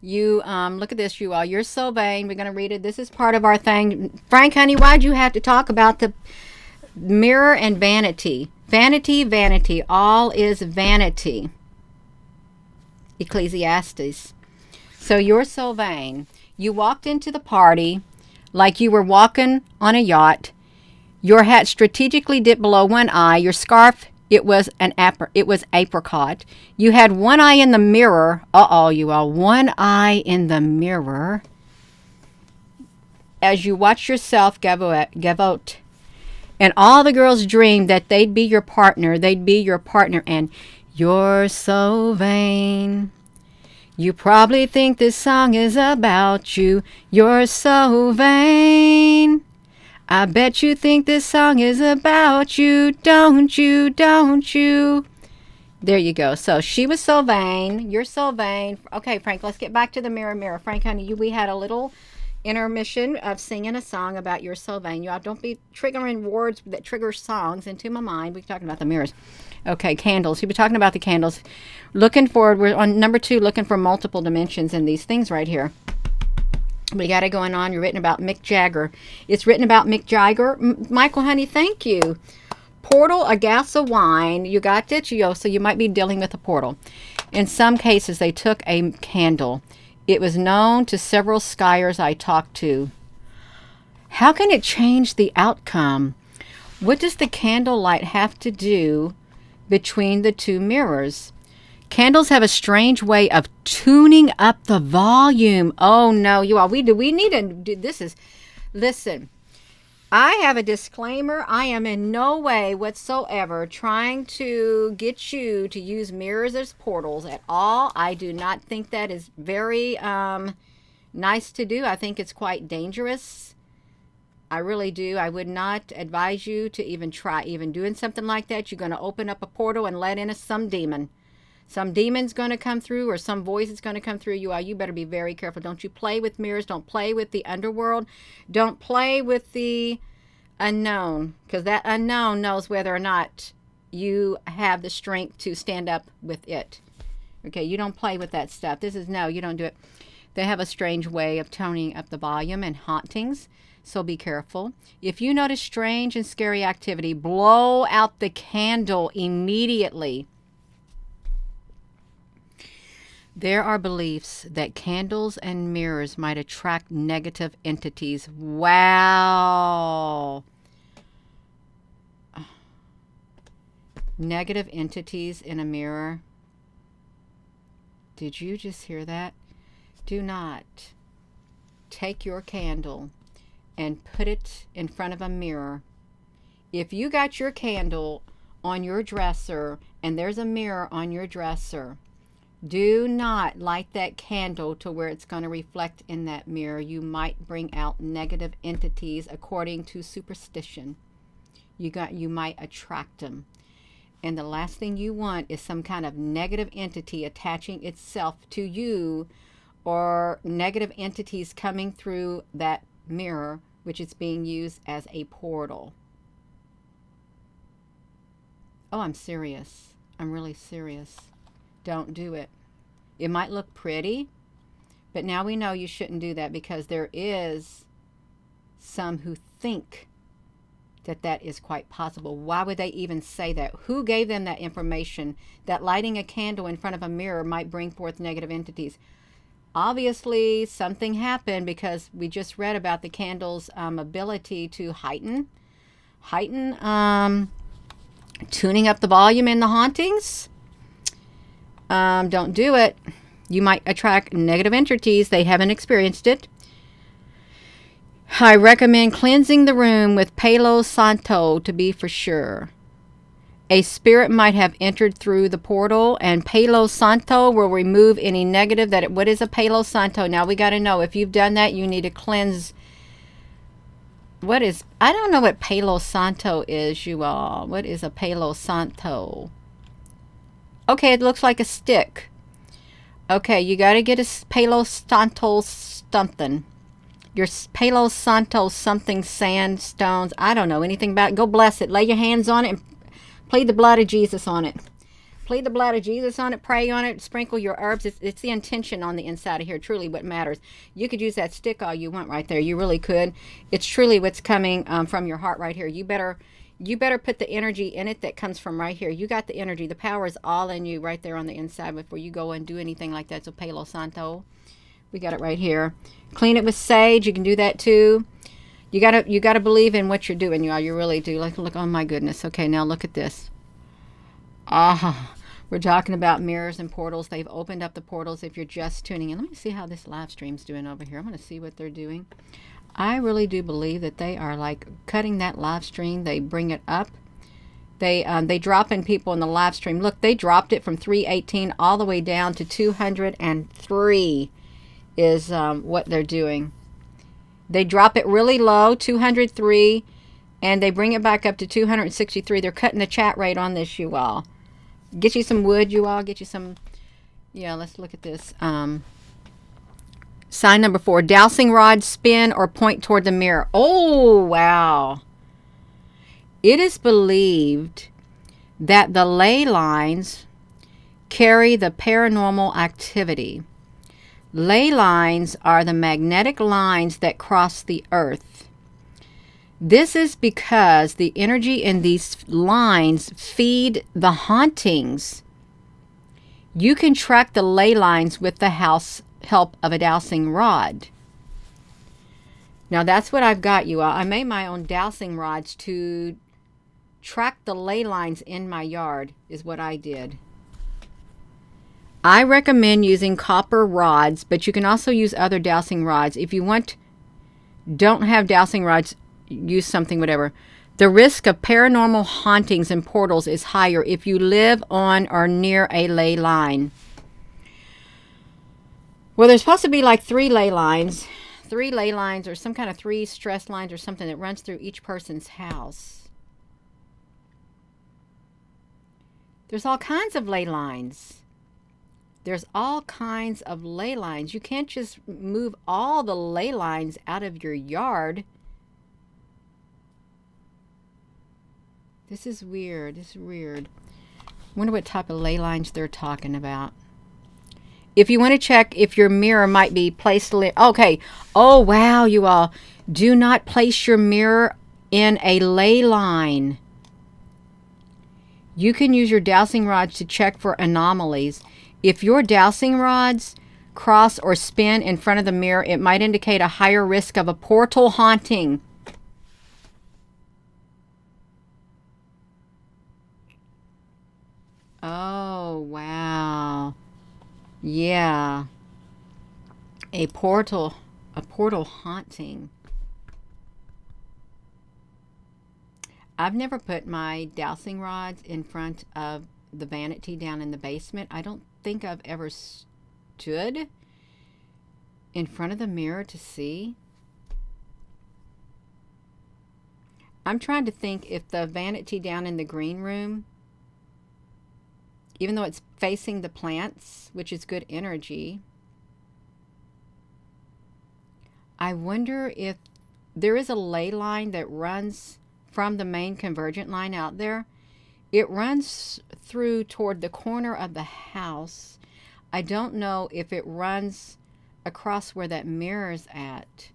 You, look at this, you all. You're so vain. We're going to read it. This is part of our thing. Frank, honey, why'd you have to talk about the mirror and vanity? Vanity, vanity. All is vanity. Ecclesiastes. So you're so vain. You walked into the party like you were walking on a yacht. Your hat strategically dipped below one eye. Your scarf, it was apricot. You had one eye in the mirror. You all, one eye in the mirror. As you watch yourself gavote. And all the girls dreamed that they'd be your partner. And you're so vain. You probably think this song is about you. You're so vain. I bet you think this song is about you, don't you, don't you? There you go. So she was so vain. You're so vain. Okay, Frank, let's get back to the mirror, mirror. Frank, honey, we had a little intermission of singing a song about You're So Vain. You all don't be triggering words that trigger songs into my mind. We're talking about the mirrors. Okay, candles. You'll be talking about the candles. Looking forward, we're on number 2, looking for multiple dimensions in these things right here. We got it going on. You're written about Mick Jagger. It's written about Mick Jagger. Michael, honey, thank you. Portal, a glass of wine. You got it, so you might be dealing with a portal. In some cases, they took a candle. It was known to several skiers I talked to. How can it change the outcome? What does the candlelight have to do between the two mirrors? Candles have a strange way of tuning up the volume. Oh, no, you all. We need to do this. Listen, I have a disclaimer. I am in no way whatsoever trying to get you to use mirrors as portals at all. I do not think that is very nice to do. I think it's quite dangerous. I really do. I would not advise you to even try doing something like that. You're going to open up a portal and let in some demon. Some demon's going to come through, or some voice is going to come through you. You better be very careful. Don't you play with mirrors. Don't play with the underworld. Don't play with the unknown, because that unknown knows whether or not you have the strength to stand up with it. Okay, you don't play with that stuff. No, you don't do it. They have a strange way of toning up the volume and hauntings, so be careful. If you notice strange and scary activity, blow out the candle immediately. There are beliefs that candles and mirrors might attract negative entities. Wow. Negative entities in a mirror. Did you just hear that? Do not take your candle and put it in front of a mirror. If you got your candle on your dresser and there's a mirror on your dresser, do not light that candle to where it's going to reflect in that mirror. You might bring out negative entities according to superstition. You might attract them. And the last thing you want is some kind of negative entity attaching itself to you, or negative entities coming through that mirror, which is being used as a portal. Oh, I'm serious. I'm really serious. Don't do it. It might look pretty, but now we know you shouldn't do that, because there is some who think that that is quite possible. Why would they even say that? Who gave them that information that lighting a candle in front of a mirror might bring forth negative entities? Obviously, something happened, because we just read about the candle's ability to heighten tuning up the volume in the hauntings. Don't do it. You might attract negative entities. They haven't experienced it. I recommend cleansing the room with Palo Santo to be for sure. A spirit might have entered through the portal, and Palo Santo will remove any negative that what is a Palo Santo? Now we got to know, if you've done that, you need to cleanse. I don't know what Palo Santo is, you all. What is a Palo Santo? Okay, it looks like a stick. Okay, you got to get a Palo Santo something. Your Palo Santo something, sandstones. I don't know anything about it. Go bless it. Lay your hands on it and plead the blood of Jesus on it. Plead the blood of Jesus on it. Pray on it. Sprinkle your herbs. It's the intention on the inside of here. Truly what matters. You could use that stick all you want right there. You really could. It's truly what's coming from your heart right here. You better put the energy in it that comes from right here. You got the energy. The power is all in you right there on the inside before you go and do anything like that. So Palo Santo. We got it right here. Clean it with sage. You can do that too. You gotta believe in what you're doing, y'all. You really do. Look. Oh my goodness. Okay, now look at this. We're talking about mirrors and portals. They've opened up the portals. If you're just tuning in, let me see how this live stream's doing over here. I'm gonna see what they're doing. I really do believe that they are like cutting that live stream. They bring it up. They drop in people in the live stream. Look, they dropped it from 318 all the way down to 203. Is what they're doing. They drop it really low, 203, and they bring it back up to 263. They're cutting the chat rate on this, you all. Get you some wood, you all. Get you some. Yeah, let's look at this. Sign number 4. Dowsing rod, spin, or point toward the mirror. Oh, wow. It is believed that the ley lines carry the paranormal activity. Ley lines are the magnetic lines that cross the earth. This is because the energy in these lines feed the hauntings. You can track the ley lines with the help of a dowsing rod. Now that's what I've got, you all. I made my own dowsing rods to track the ley lines in my yard, is what I did. I recommend using copper rods, but you can also use other dowsing rods. If you don't have dowsing rods, use something, whatever. The risk of paranormal hauntings and portals is higher if you live on or near a ley line. Well, there's supposed to be like 3 ley lines, or some kind of 3 stress lines or something that runs through each person's house. There's all kinds of ley lines. There's all kinds of ley lines. You can't just move all the ley lines out of your yard. This is weird. I wonder what type of ley lines they're talking about. If you want to check if your mirror might be placed... Okay. Oh, wow, you all. Do not place your mirror in a ley line. You can use your dowsing rods to check for anomalies. If your dowsing rods cross or spin in front of the mirror, it might indicate a higher risk of a portal haunting. Oh, wow. Yeah. A portal haunting. I've never put my dowsing rods in front of the vanity down in the basement. I don't think I've ever stood in front of the mirror to see. I'm trying to think if the vanity down in the green room, even though it's facing the plants, which is good energy. I wonder if there is a ley line that runs from the main convergent line out there. It runs through toward the corner of the house. I don't know if it runs across where that mirror's at.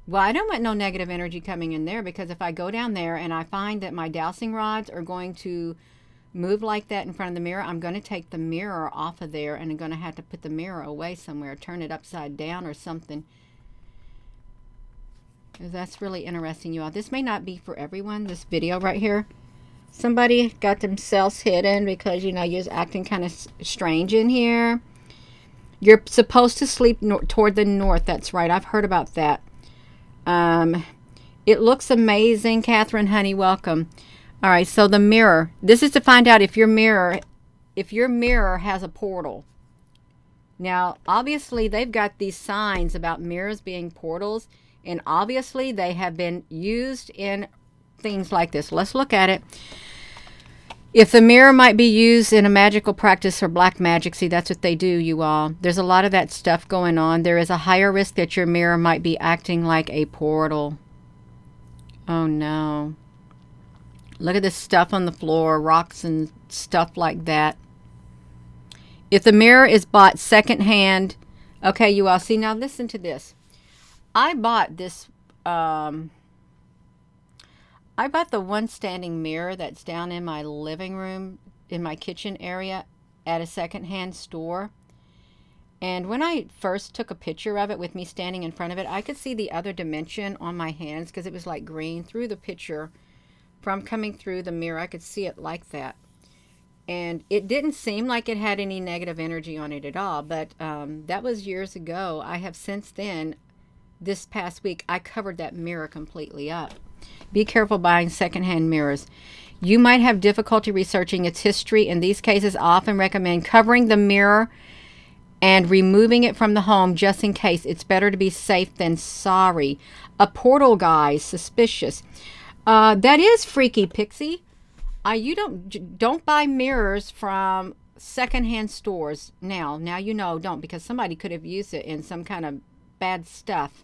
Well, I don't want no negative energy coming in there, because if I go down there and I find that my dowsing rods are going to move like that in front of the mirror, I'm going to take the mirror off of there, and I'm going to have to put the mirror away somewhere, turn it upside down or something. That's really interesting, you all. This may not be for everyone, this video right here. Somebody got themselves hidden because, you know, you're acting kind of strange in here. You're supposed to sleep toward the north. That's right. I've heard about that. It looks amazing. Catherine, honey, welcome. All right, so the mirror. This is to find out if your mirror has a portal. Now, obviously, they've got these signs about mirrors being portals, and obviously they have been used in things like this. Let's look at it. If the mirror might be used in a magical practice or black magic, see, that's what they do, you all. There's a lot of that stuff going on. There is a higher risk that your mirror might be acting like a portal. Oh, no. Look at this stuff on the floor, rocks and stuff like that. If the mirror is bought secondhand, okay, you all, see, now listen to this. I bought this, I bought the one standing mirror that's down in my living room, in my kitchen area, at a secondhand store. And when I first took a picture of it with me standing in front of it, I could see the other dimension on my hands because it was like green through the picture. From coming through the mirror, I could see it like that. And it didn't seem like it had any negative energy on it at all. But that was years ago. I have since then, this past week, I covered that mirror completely up. Be careful buying secondhand mirrors. You might have difficulty researching its history. In these cases, I often recommend covering the mirror and removing it from the home just in case. It's better to be safe than sorry. A portal, guys, suspicious. That is freaky, Pixie. You don't buy mirrors from secondhand stores now. Now you know, don't, because somebody could have used it in some kind of bad stuff.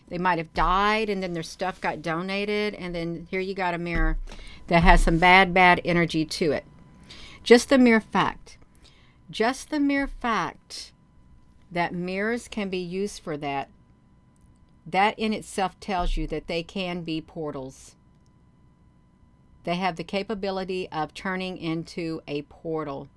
They might have died, and then their stuff got donated, and then here you got a mirror that has some bad energy to it. Just the mere fact that mirrors can be used for that in itself tells you that they can be portals. They have the capability of turning into a portal.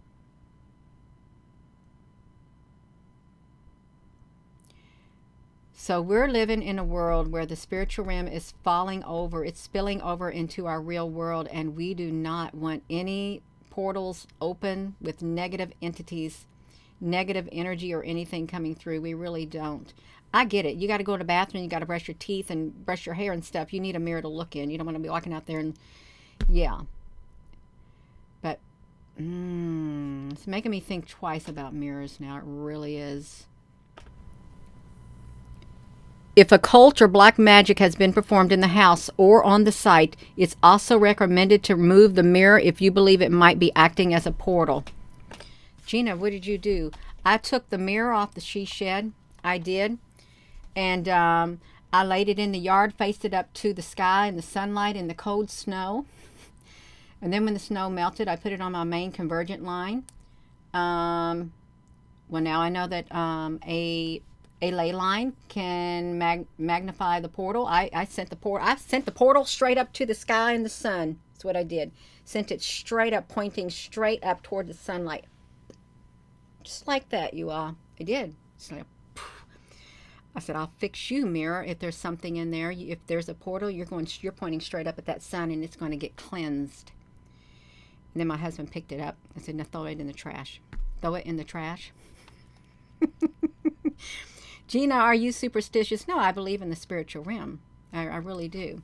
So we're living in a world where the spiritual realm is falling over. It's spilling over into our real world, and we do not want any portals open with negative entities, negative energy, or anything coming through. We really don't. I get it. You got to go to the bathroom. You got to brush your teeth and brush your hair and stuff. You need a mirror to look in. You don't want to be walking out there and, yeah. But it's making me think twice about mirrors now. It really is. If occult or black magic has been performed in the house or on the site, it's also recommended to remove the mirror if you believe it might be acting as a portal. Gina, what did you do? I took the mirror off the she shed. I did. And I laid it in the yard, faced it up to the sky and the sunlight and the cold snow. And then when the snow melted, I put it on my main convergent line. Well, now I know that a ley line can magnify the portal. I sent the portal straight up to the sky and the sun. That's what I did. Sent it straight up, pointing straight up toward the sunlight. Just like that, you all. I did. So I said, I'll fix you, mirror, if there's something in there. If there's a portal, you're pointing straight up at that sun, and it's going to get cleansed. And then my husband picked it up. I said, now throw it in the trash. Throw it in the trash. Gina, are you superstitious? No, I believe in the spiritual realm. I really do.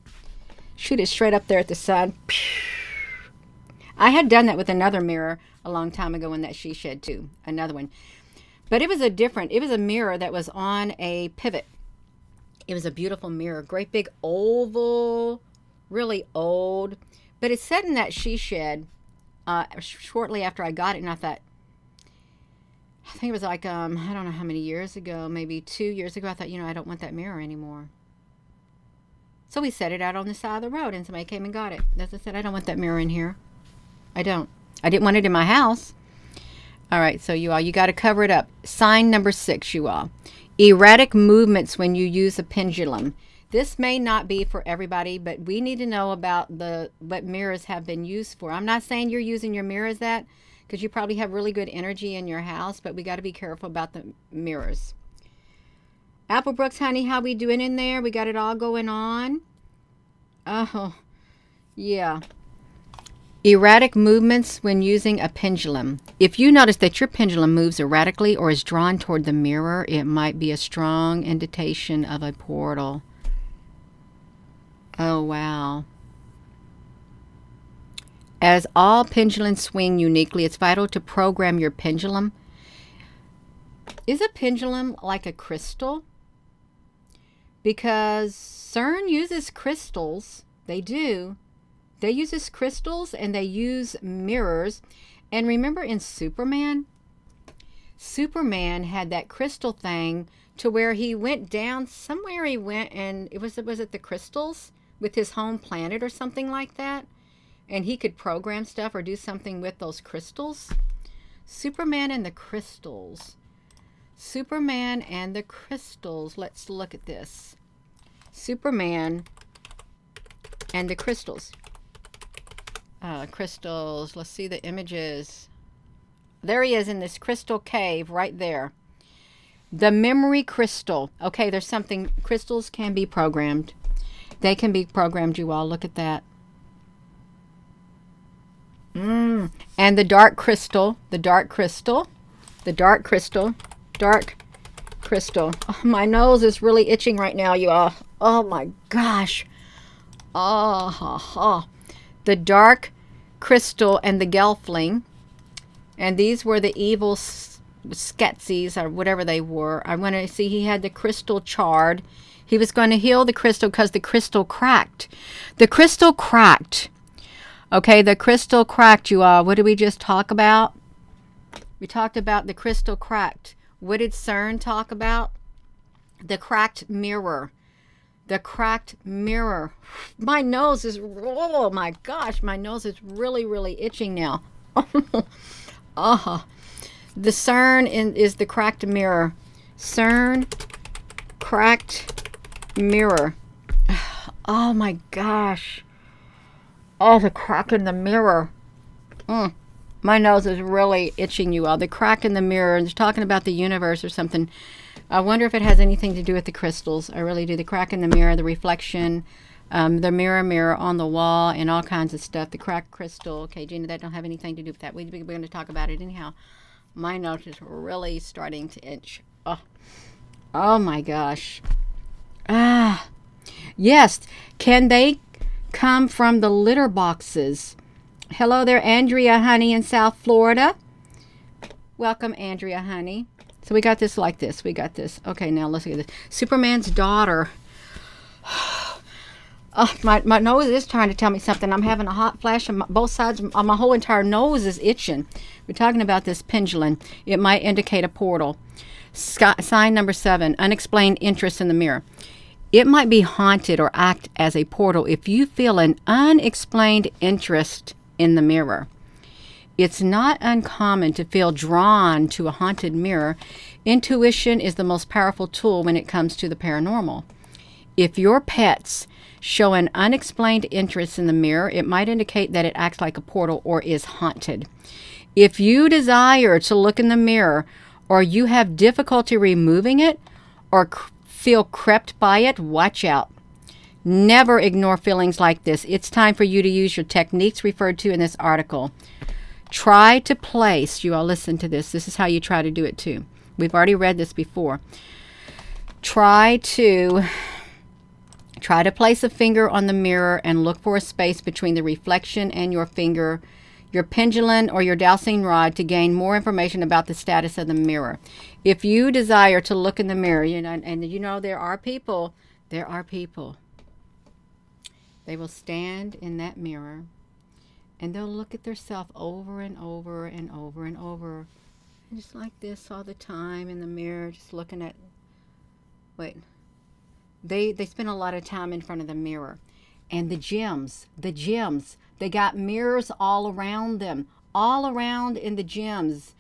Shoot it straight up there at the sun. I had done that with another mirror a long time ago in that she shed too. Another one. But it was a mirror that was on a pivot. It was a beautiful mirror. Great big oval, really old. But it's set in that she shed. shortly after I got it, and I thought, I think it was like, I don't know how many years ago, maybe 2 years ago, I thought, I don't want that mirror anymore. So we set it out on the side of the road, and somebody came and got it. As I said, I don't want that mirror in here. I don't. I didn't want it in my house. All right, so you got to cover it up. Sign number 6, you all. Erratic movements when you use a pendulum. This may not be for everybody, but we need to know about what mirrors have been used for. I'm not saying you're using your mirror as that, because you probably have really good energy in your house, but we got to be careful about the mirrors. Applebrooks, honey, how we doing in there? We got it all going on? Oh, yeah. Erratic movements when using a pendulum. If you notice that your pendulum moves erratically or is drawn toward the mirror, it might be a strong indication of a portal. Oh, wow. As all pendulums swing uniquely, it's vital to program your pendulum. Is a pendulum like a crystal? Because CERN uses crystals. They do. They use crystals and they use mirrors. And remember in Superman? Superman had that crystal thing to where he went down somewhere. He went, and was it the crystals with his home planet or something like that? And he could program stuff or do something with those crystals. Superman and the crystals. Superman and the crystals. Let's look at this. Superman and the crystals. Crystals. Let's see the images. There he is in this crystal cave right there. The memory crystal. Okay, there's something. Crystals can be programmed. They can be programmed, you all. Look at that. And the dark crystal. The dark crystal. The dark crystal. Dark crystal. Oh, my nose is really itching right now, you all. Oh, my gosh. The dark crystal and the Gelfling. And these were the evil Skeksis or whatever they were. I want to see he had the crystal charred. He was going to heal the crystal because the crystal cracked. The crystal cracked. Okay, the crystal cracked, you all. What did we just talk about? We talked about the crystal cracked. What did CERN talk about? The cracked mirror. The cracked mirror. My nose is, oh my gosh, my nose is really, really itching now. The CERN is the cracked mirror. CERN cracked mirror. Oh my gosh. Oh, the crack in the mirror. My nose is really itching, you all. The crack in the mirror. It's talking about the universe or something. I wonder if it has anything to do with the crystals. I really do. The crack in the mirror, the reflection, the mirror on the wall, and all kinds of stuff. The cracked crystal. Okay, Gina, that don't have anything to do with that. We're going to talk about it anyhow. My nose is really starting to itch. Oh my gosh. Yes. Can they come from the litter boxes? Hello there, Andrea, honey, in South Florida. Welcome, Andrea, honey. So we got this like this. We got this. Okay, now let's look at this. Superman's daughter. My nose is trying to tell me something. I'm having a hot flash on both sides. My whole entire nose is itching. We're talking about this pendulum. It might indicate a portal. Sign number 7, unexplained interest in the mirror. It might be haunted or act as a portal if you feel an unexplained interest in the mirror. It's not uncommon to feel drawn to a haunted mirror. Intuition is the most powerful tool when it comes to the paranormal. If your pets show an unexplained interest in the mirror, it might indicate that it acts like a portal or is haunted. If you desire to look in the mirror, or you have difficulty removing it, or feel crept by it, watch out. Never ignore feelings like this. It's time for you to use your techniques referred to in this article. Try to place, you all listen to this. This is how you try to do it too. We've already read this before. Try to place a finger on the mirror and look for a space between the reflection and your finger, your pendulum, or your dowsing rod to gain more information about the status of the mirror. If you desire to look in the mirror, there are people. They will stand in that mirror And they'll look at themselves over and over and over and over. And just like this all the time in the mirror, just looking at, wait. They spend a lot of time in front of the mirror. And the gyms, they got mirrors all around them, all around in the gyms,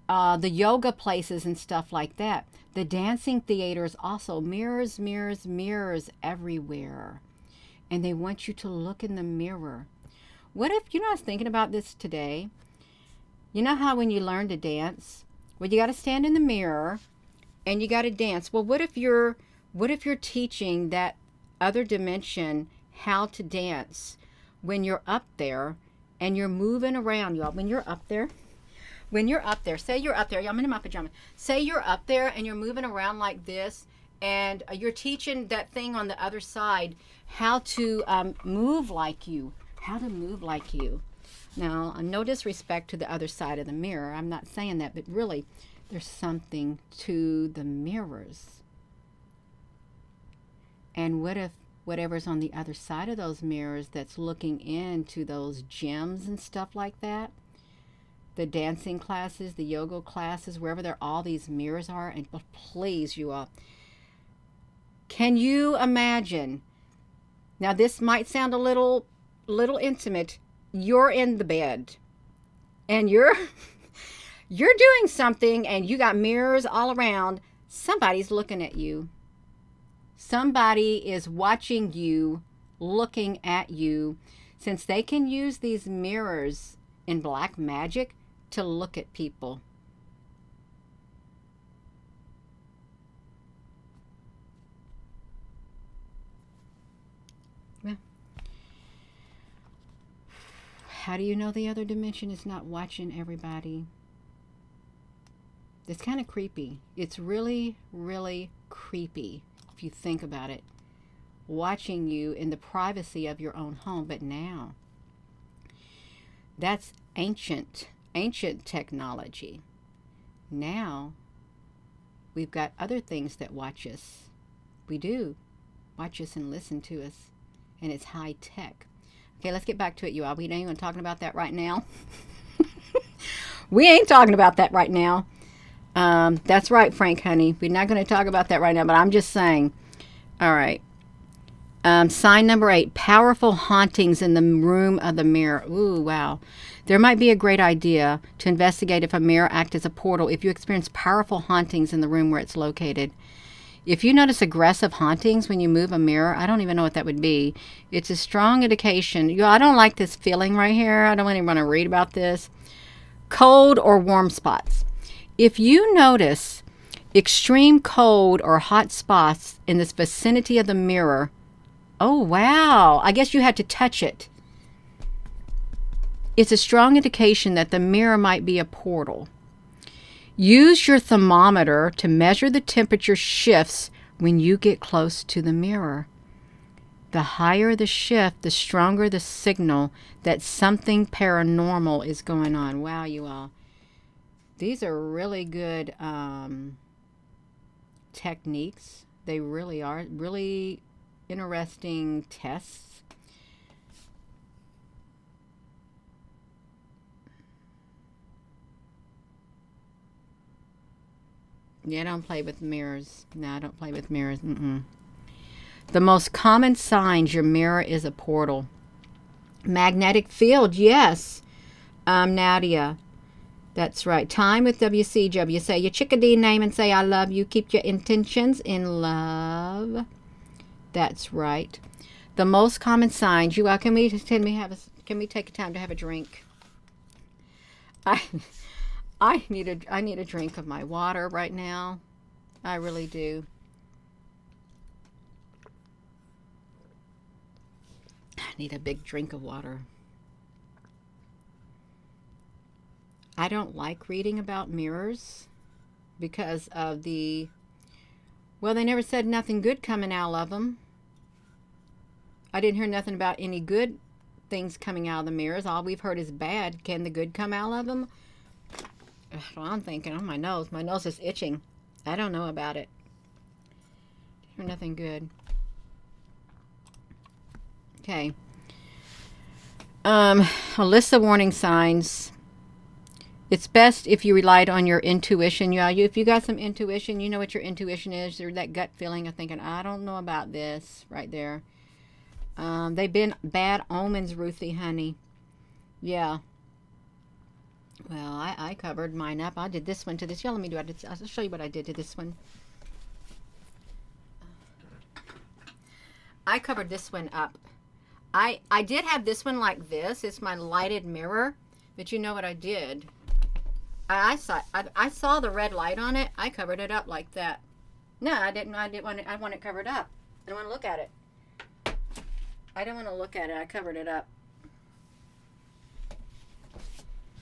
the yoga places and stuff like that. The dancing theaters also, mirrors, mirrors, mirrors everywhere. And they want you to look in the mirror. What if, I was thinking about this today. You know how when you learn to dance, well, you got to stand in the mirror and you got to dance. Well, what if you're teaching that other dimension how to dance when you're up there and you're moving around, y'all? When you're up there, say you're up there, I'm in my pajamas. Say you're up there and you're moving around like this, and you're teaching that thing on the other side how to move like you, Now, no disrespect to the other side of the mirror. I'm not saying that, but really, there's something to the mirrors. And what if whatever's on the other side of those mirrors that's looking into those gyms and stuff like that, the dancing classes, the yoga classes, wherever there all these mirrors are, and please, you all, can you imagine? Now, this might sound a little intimate. You're in the bed, and you're doing something, and you got mirrors all around. Somebody's looking at you. Somebody is watching you, looking at you, since they can use these mirrors in black magic to look at people. Well, how do you know the other dimension is not watching everybody? It's kind of creepy. It's really, really creepy. If you think about it, watching you in the privacy of your own home. But now, that's ancient technology. Now, we've got other things that watch us. We do watch us and listen to us, and it's high tech. Okay, let's get back to it, you all. We ain't even talking about that right now. We ain't talking about that right now. That's right, Frank, honey. We're not going to talk about that right now, but I'm just saying. All right. Sign number 8, powerful hauntings in the room of the mirror. Ooh, wow. There might be a great idea to investigate if a mirror acts as a portal if you experience powerful hauntings in the room where it's located. If you notice aggressive hauntings when you move a mirror, I don't even know what that would be. It's a strong indication. I don't like this feeling right here. I don't even want to read about this. Cold or warm spots. If you notice extreme cold or hot spots in this vicinity of the mirror, oh wow, I guess you had to touch it. It's a strong indication that the mirror might be a portal. Use your thermometer to measure the temperature shifts when you get close to the mirror. The higher the shift, the stronger the signal that something paranormal is going on. Wow, you all. These are really good techniques. They really are. Really interesting tests. Yeah, I don't play with mirrors. No, I don't play with mirrors. The most common signs your mirror is a portal. Magnetic field, yes. Nadia. That's right. Time with WCW. Say your chickadee name and say I love you. Keep your intentions in love. That's right. The most common signs. You can we take time to have a drink? I need a drink of my water right now. I really do. I need a big drink of water. I don't like reading about mirrors because of they never said nothing good coming out of them. I didn't hear nothing about any good things coming out of the mirrors. All we've heard is bad. Can the good come out of them? Well, I'm thinking, oh, my nose. My nose is itching. I don't know about it. Didn't hear nothing good. Okay. Um, a list of warning signs. It's best if you relied on your intuition. If you got some intuition, you know what your intuition is, or that gut feeling of thinking, I don't know about this, right there. They've been bad omens, Ruthie, honey. Yeah. Well, I covered mine up. I did this one to this. Yeah, let me do it. I'll show you what I did to this one. I covered this one up. I did have this one like this. It's my lighted mirror. But you know what I did? I saw the red light on it. I covered it up like that. No, I didn't. I want it covered up. I don't want to look at it. I don't want to look at it. I covered it up.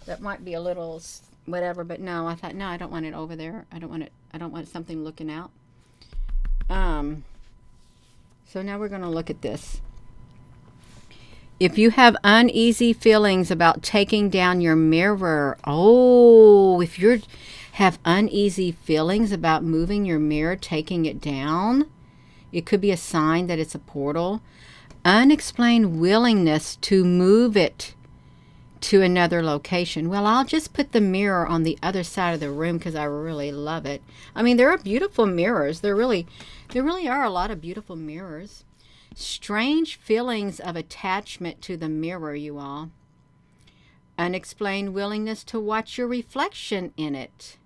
That might be a little whatever, but no, I thought, no, I don't want it over there. I don't want it. I don't want something looking out. So now we're going to look at this. If you have uneasy feelings about taking down your mirror, if you have uneasy feelings about moving your mirror, taking it down, it could be a sign that it's a portal. Unexplained willingness to move it to another location. Well, I'll just put the mirror on the other side of the room because I really love it. I mean, there are beautiful mirrors. There really are a lot of beautiful mirrors. Strange feelings of attachment to the mirror, you all. Unexplained willingness to watch your reflection in it.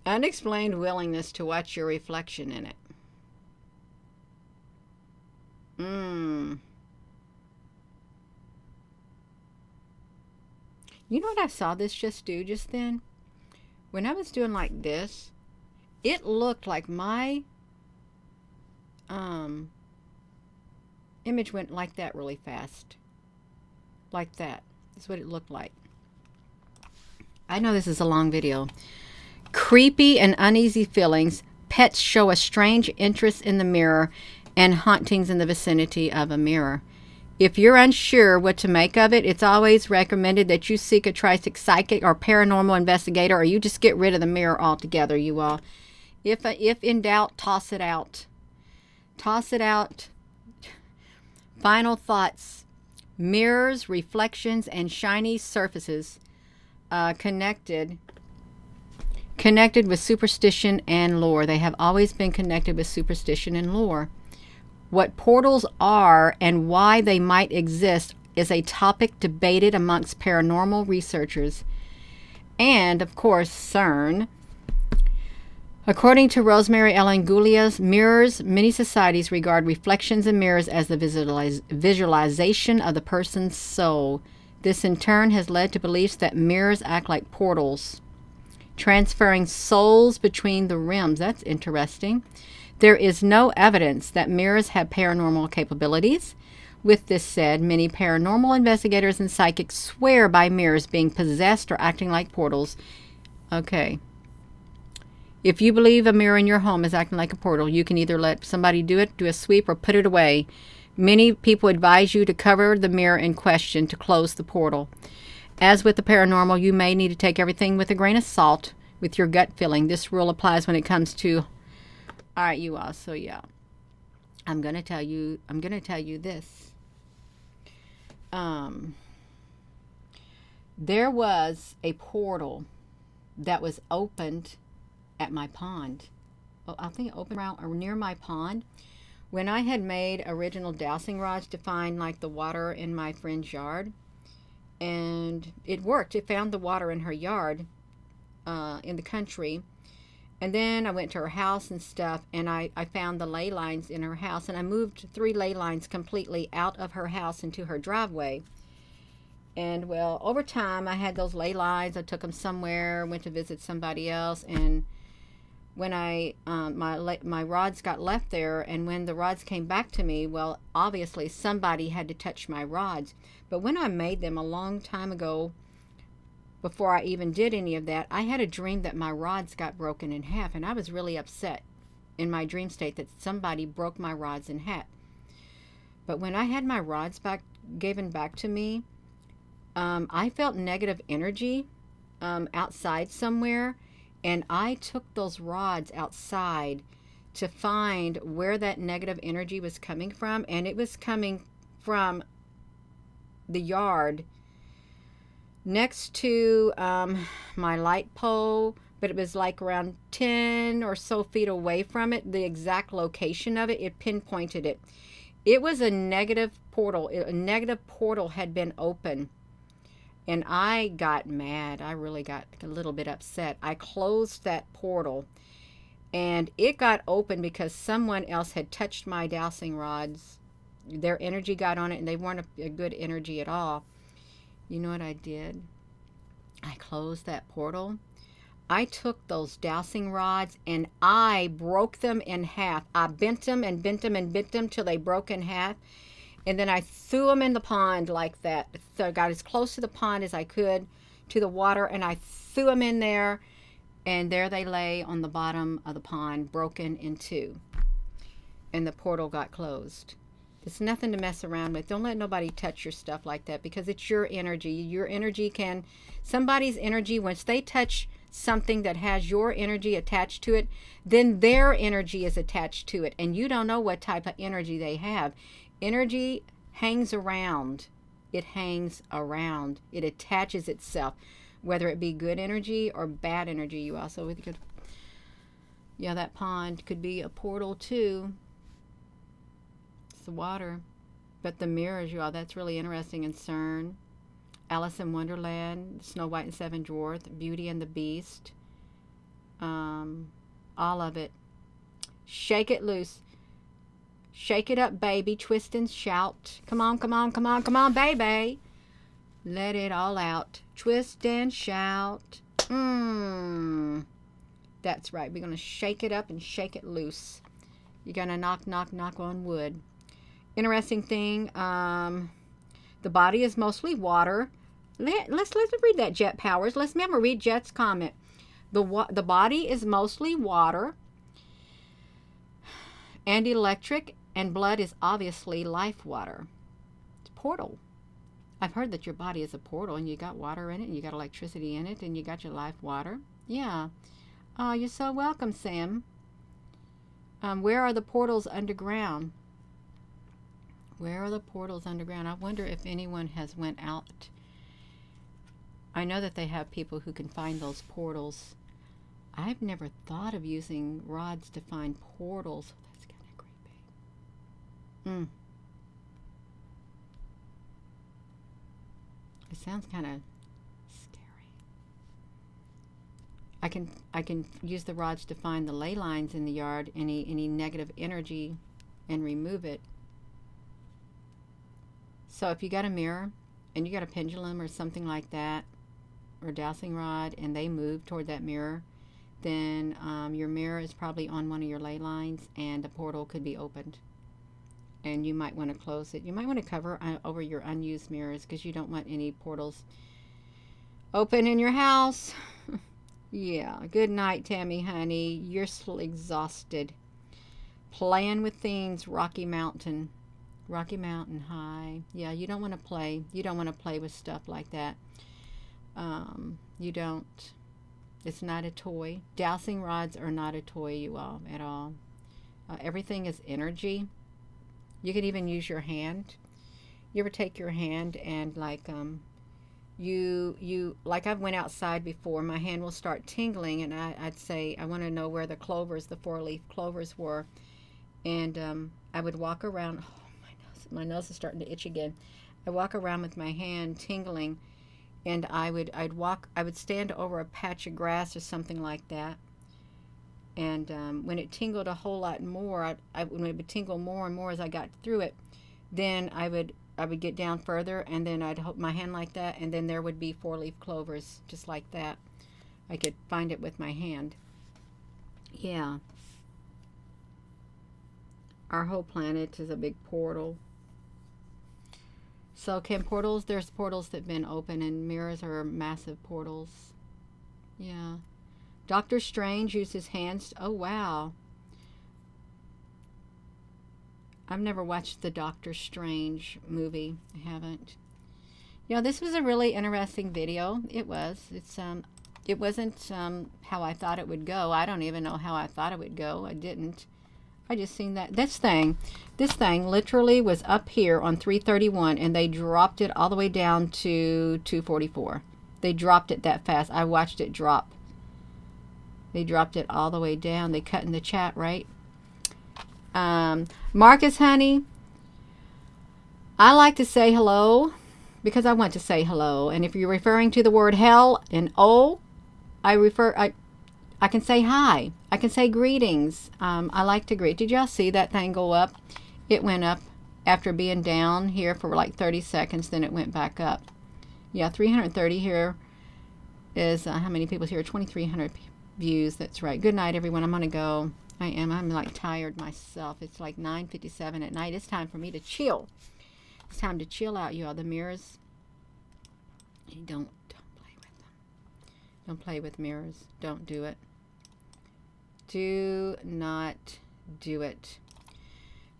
Unexplained willingness to watch your reflection in it. You know what I saw this just do just then? When I was doing like this, it looked like my image went like that really fast. Like that. That's what it looked like. I know this is a long video. Creepy and uneasy feelings. Pets show a strange interest in the mirror and hauntings in the vicinity of a mirror. If you're unsure what to make of it, it's always recommended that you seek a trusted psychic or paranormal investigator, or you just get rid of the mirror altogether, you all. If in doubt, toss it out. Toss it out. Final thoughts. Mirrors, reflections, and shiny surfaces connected with superstition and lore. They have always been connected with superstition and lore. What portals are and why they might exist is a topic debated amongst paranormal researchers and, of course, CERN. According to Rosemary Ellen Gulia's mirrors, many societies regard reflections in mirrors as the visualization of the person's soul. This, in turn, has led to beliefs that mirrors act like portals, transferring souls between the realms. That's interesting. There is no evidence that mirrors have paranormal capabilities. With this said, many paranormal investigators and psychics swear by mirrors being possessed or acting like portals. Okay. If you believe a mirror in your home is acting like a portal, you can either let somebody do a sweep, or put it away. Many people advise you to cover the mirror in question to close the portal. As with the paranormal, you may need to take everything with a grain of salt with your gut feeling. This rule applies when it comes to... All right, you all. So yeah, I'm gonna tell you this. There was a portal that was opened at my pond. Oh, I think it opened around or near my pond when I had made original dowsing rods to find like the water in my friend's yard, and it worked. It found the water in her yard, in the country. And then I went to her house and stuff, and I found the ley lines in her house, and I moved 3 ley lines completely out of her house into her driveway. And well, over time, I had those ley lines. I took them somewhere, went to visit somebody else, and when my rods got left there, and when the rods came back to me, well, obviously somebody had to touch my rods. But when I made them a long time ago, before I even did any of that, I had a dream that my rods got broken in half, and I was really upset in my dream state that somebody broke my rods in half. But when I had my rods given back to me, I felt negative energy outside somewhere, And I took those rods outside to find where that negative energy was coming from. And it was coming from the yard next to my light pole, but it was like around 10 or so feet away from it. The exact location of it, it pinpointed it. It was a negative portal. A negative portal had been open. And I got mad. I really got a little bit upset. I closed that portal, and it got open because someone else had touched my dowsing rods. Their energy got on it, and they weren't a good energy at all. You know what I did? I closed that portal. I took those dowsing rods and I broke them in half. I bent them and bent them and bent them till they broke in half. And then I threw them in the pond like that. So I got as close to the pond as I could, to the water, and I threw them in there. And there they lay on the bottom of the pond, broken in two. And the portal got closed. It's nothing to mess around with. Don't let nobody touch your stuff like that, because it's your energy. Your energy can, somebody's energy, once they touch something that has your energy attached to it, then their energy is attached to it. And you don't know what type of energy they have. Energy hangs around. It hangs around. It attaches itself, whether it be good energy or bad energy. You also could, yeah, that pond could be a portal too. It's the water. But the mirrors, you all, that's really interesting. And CERN, Alice in Wonderland, Snow White and Seven Dwarfs, Beauty and the Beast, all of it. Shake it loose. Shake it up, baby. Twist and shout. Come on, come on, come on, come on, baby. Let it all out. Twist and shout. That's right. We're going to shake it up and shake it loose. You're going to knock, knock, knock on wood. Interesting thing. The body is mostly water. Let's read that, Jet Powers. Let's remember, read Jet's comment. The body is mostly water and electric, and blood is obviously life water. It's a portal. I've heard that your body is a portal, and you got water in it, and you got electricity in it, and you got your life water. Yeah. Oh, you're so welcome, Sam. Where are the portals underground? Where are the portals underground? I wonder if anyone has went out. I know that they have people who can find those portals. I've never thought of using rods to find portals. That's kind of creepy. It sounds kind of scary. I can use the rods to find the ley lines in the yard, any negative energy, and remove it. So if you got a mirror and you got a pendulum or something like that, or dowsing rod, and they move toward that mirror, then your mirror is probably on one of your ley lines, and the portal could be opened. And you might want to close it. You might want to cover over your unused mirrors, because you don't want any portals open in your house. Yeah. Good night, Tammy, honey. You're still exhausted. Playing with things, Rocky Mountain High. Yeah, you don't want to play. You don't want to play with stuff like that. You don't. It's not a toy. Dowsing rods are not a toy, you all, at all. Everything is energy. You can even use your hand. You ever take your hand and like like I've went outside before, my hand will start tingling, and I'd say I want to know where the clovers, the 4-leaf clovers were, and I would walk around. Oh, my nose is starting to itch again. I walk around with my hand tingling, and I would stand over a patch of grass or something like that, and when it tingled a whole lot more, when it would tingle more and more as I got through it, then I would get down further, and then I'd hold my hand like that, and then there would be 4-leaf clovers just like that. I could find it with my hand. Yeah. Our whole planet is a big portal. So can portals, there's portals that have been open, and mirrors are massive portals. Yeah. Doctor Strange used his hands. Oh, wow. I've never watched the Doctor Strange movie. I haven't. You know, this was a really interesting video. It was. how I thought it would go. I don't even know how I thought it would go. I didn't. I just seen that this thing literally was up here on 331, and they dropped it all the way down to 244. They dropped it that fast. I watched it drop. They dropped it all the way down. They cut in the chat, right? Marcus, honey, I like to say hello because I want to say hello. And if you're referring to the word hell and I can say hi. I can say greetings. I like to greet. Did y'all see that thing go up? It went up after being down here for like 30 seconds. Then it went back up. Yeah, 330 here is how many people's here? 2,300 views. That's right. Good night, everyone. I'm going to go. I'm like tired myself. It's like 9:57 at night. It's time for me to chill. It's time to chill out, y'all. The mirrors. Don't play with them. Don't play with mirrors. Don't do it. Do not do it.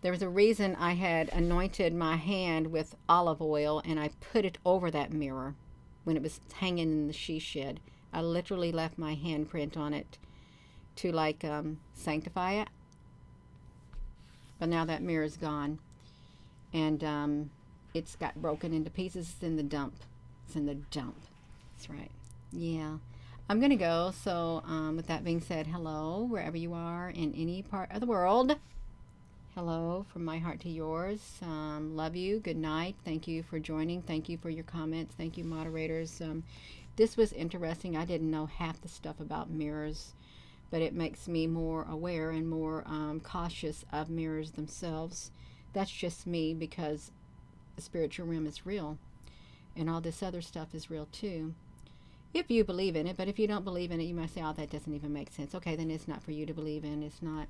There was a reason I had anointed my hand with olive oil and I put it over that mirror when it was hanging in the she shed. I literally left my handprint on it to like sanctify it. But now that mirror's gone, and it's got broken into pieces. It's in the dump. It's in the dump. That's right. Yeah. I'm going to go. So with that being said, hello, wherever you are in any part of the world. Hello from my heart to yours. Love you. Good night. Thank you for joining. Thank you for your comments. Thank you, moderators. This was interesting. I didn't know half the stuff about mirrors, but it makes me more aware and more cautious of mirrors themselves. That's just me, because the spiritual realm is real, and all this other stuff is real too. If you believe in it, but if you don't believe in it, you might say, oh, that doesn't even make sense. Okay, then it's not for you to believe in. It's not.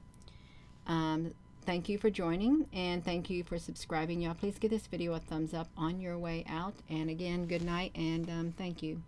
Thank you for joining, and thank you for subscribing. Y'all, please give this video a thumbs up on your way out. And again, good night, and thank you.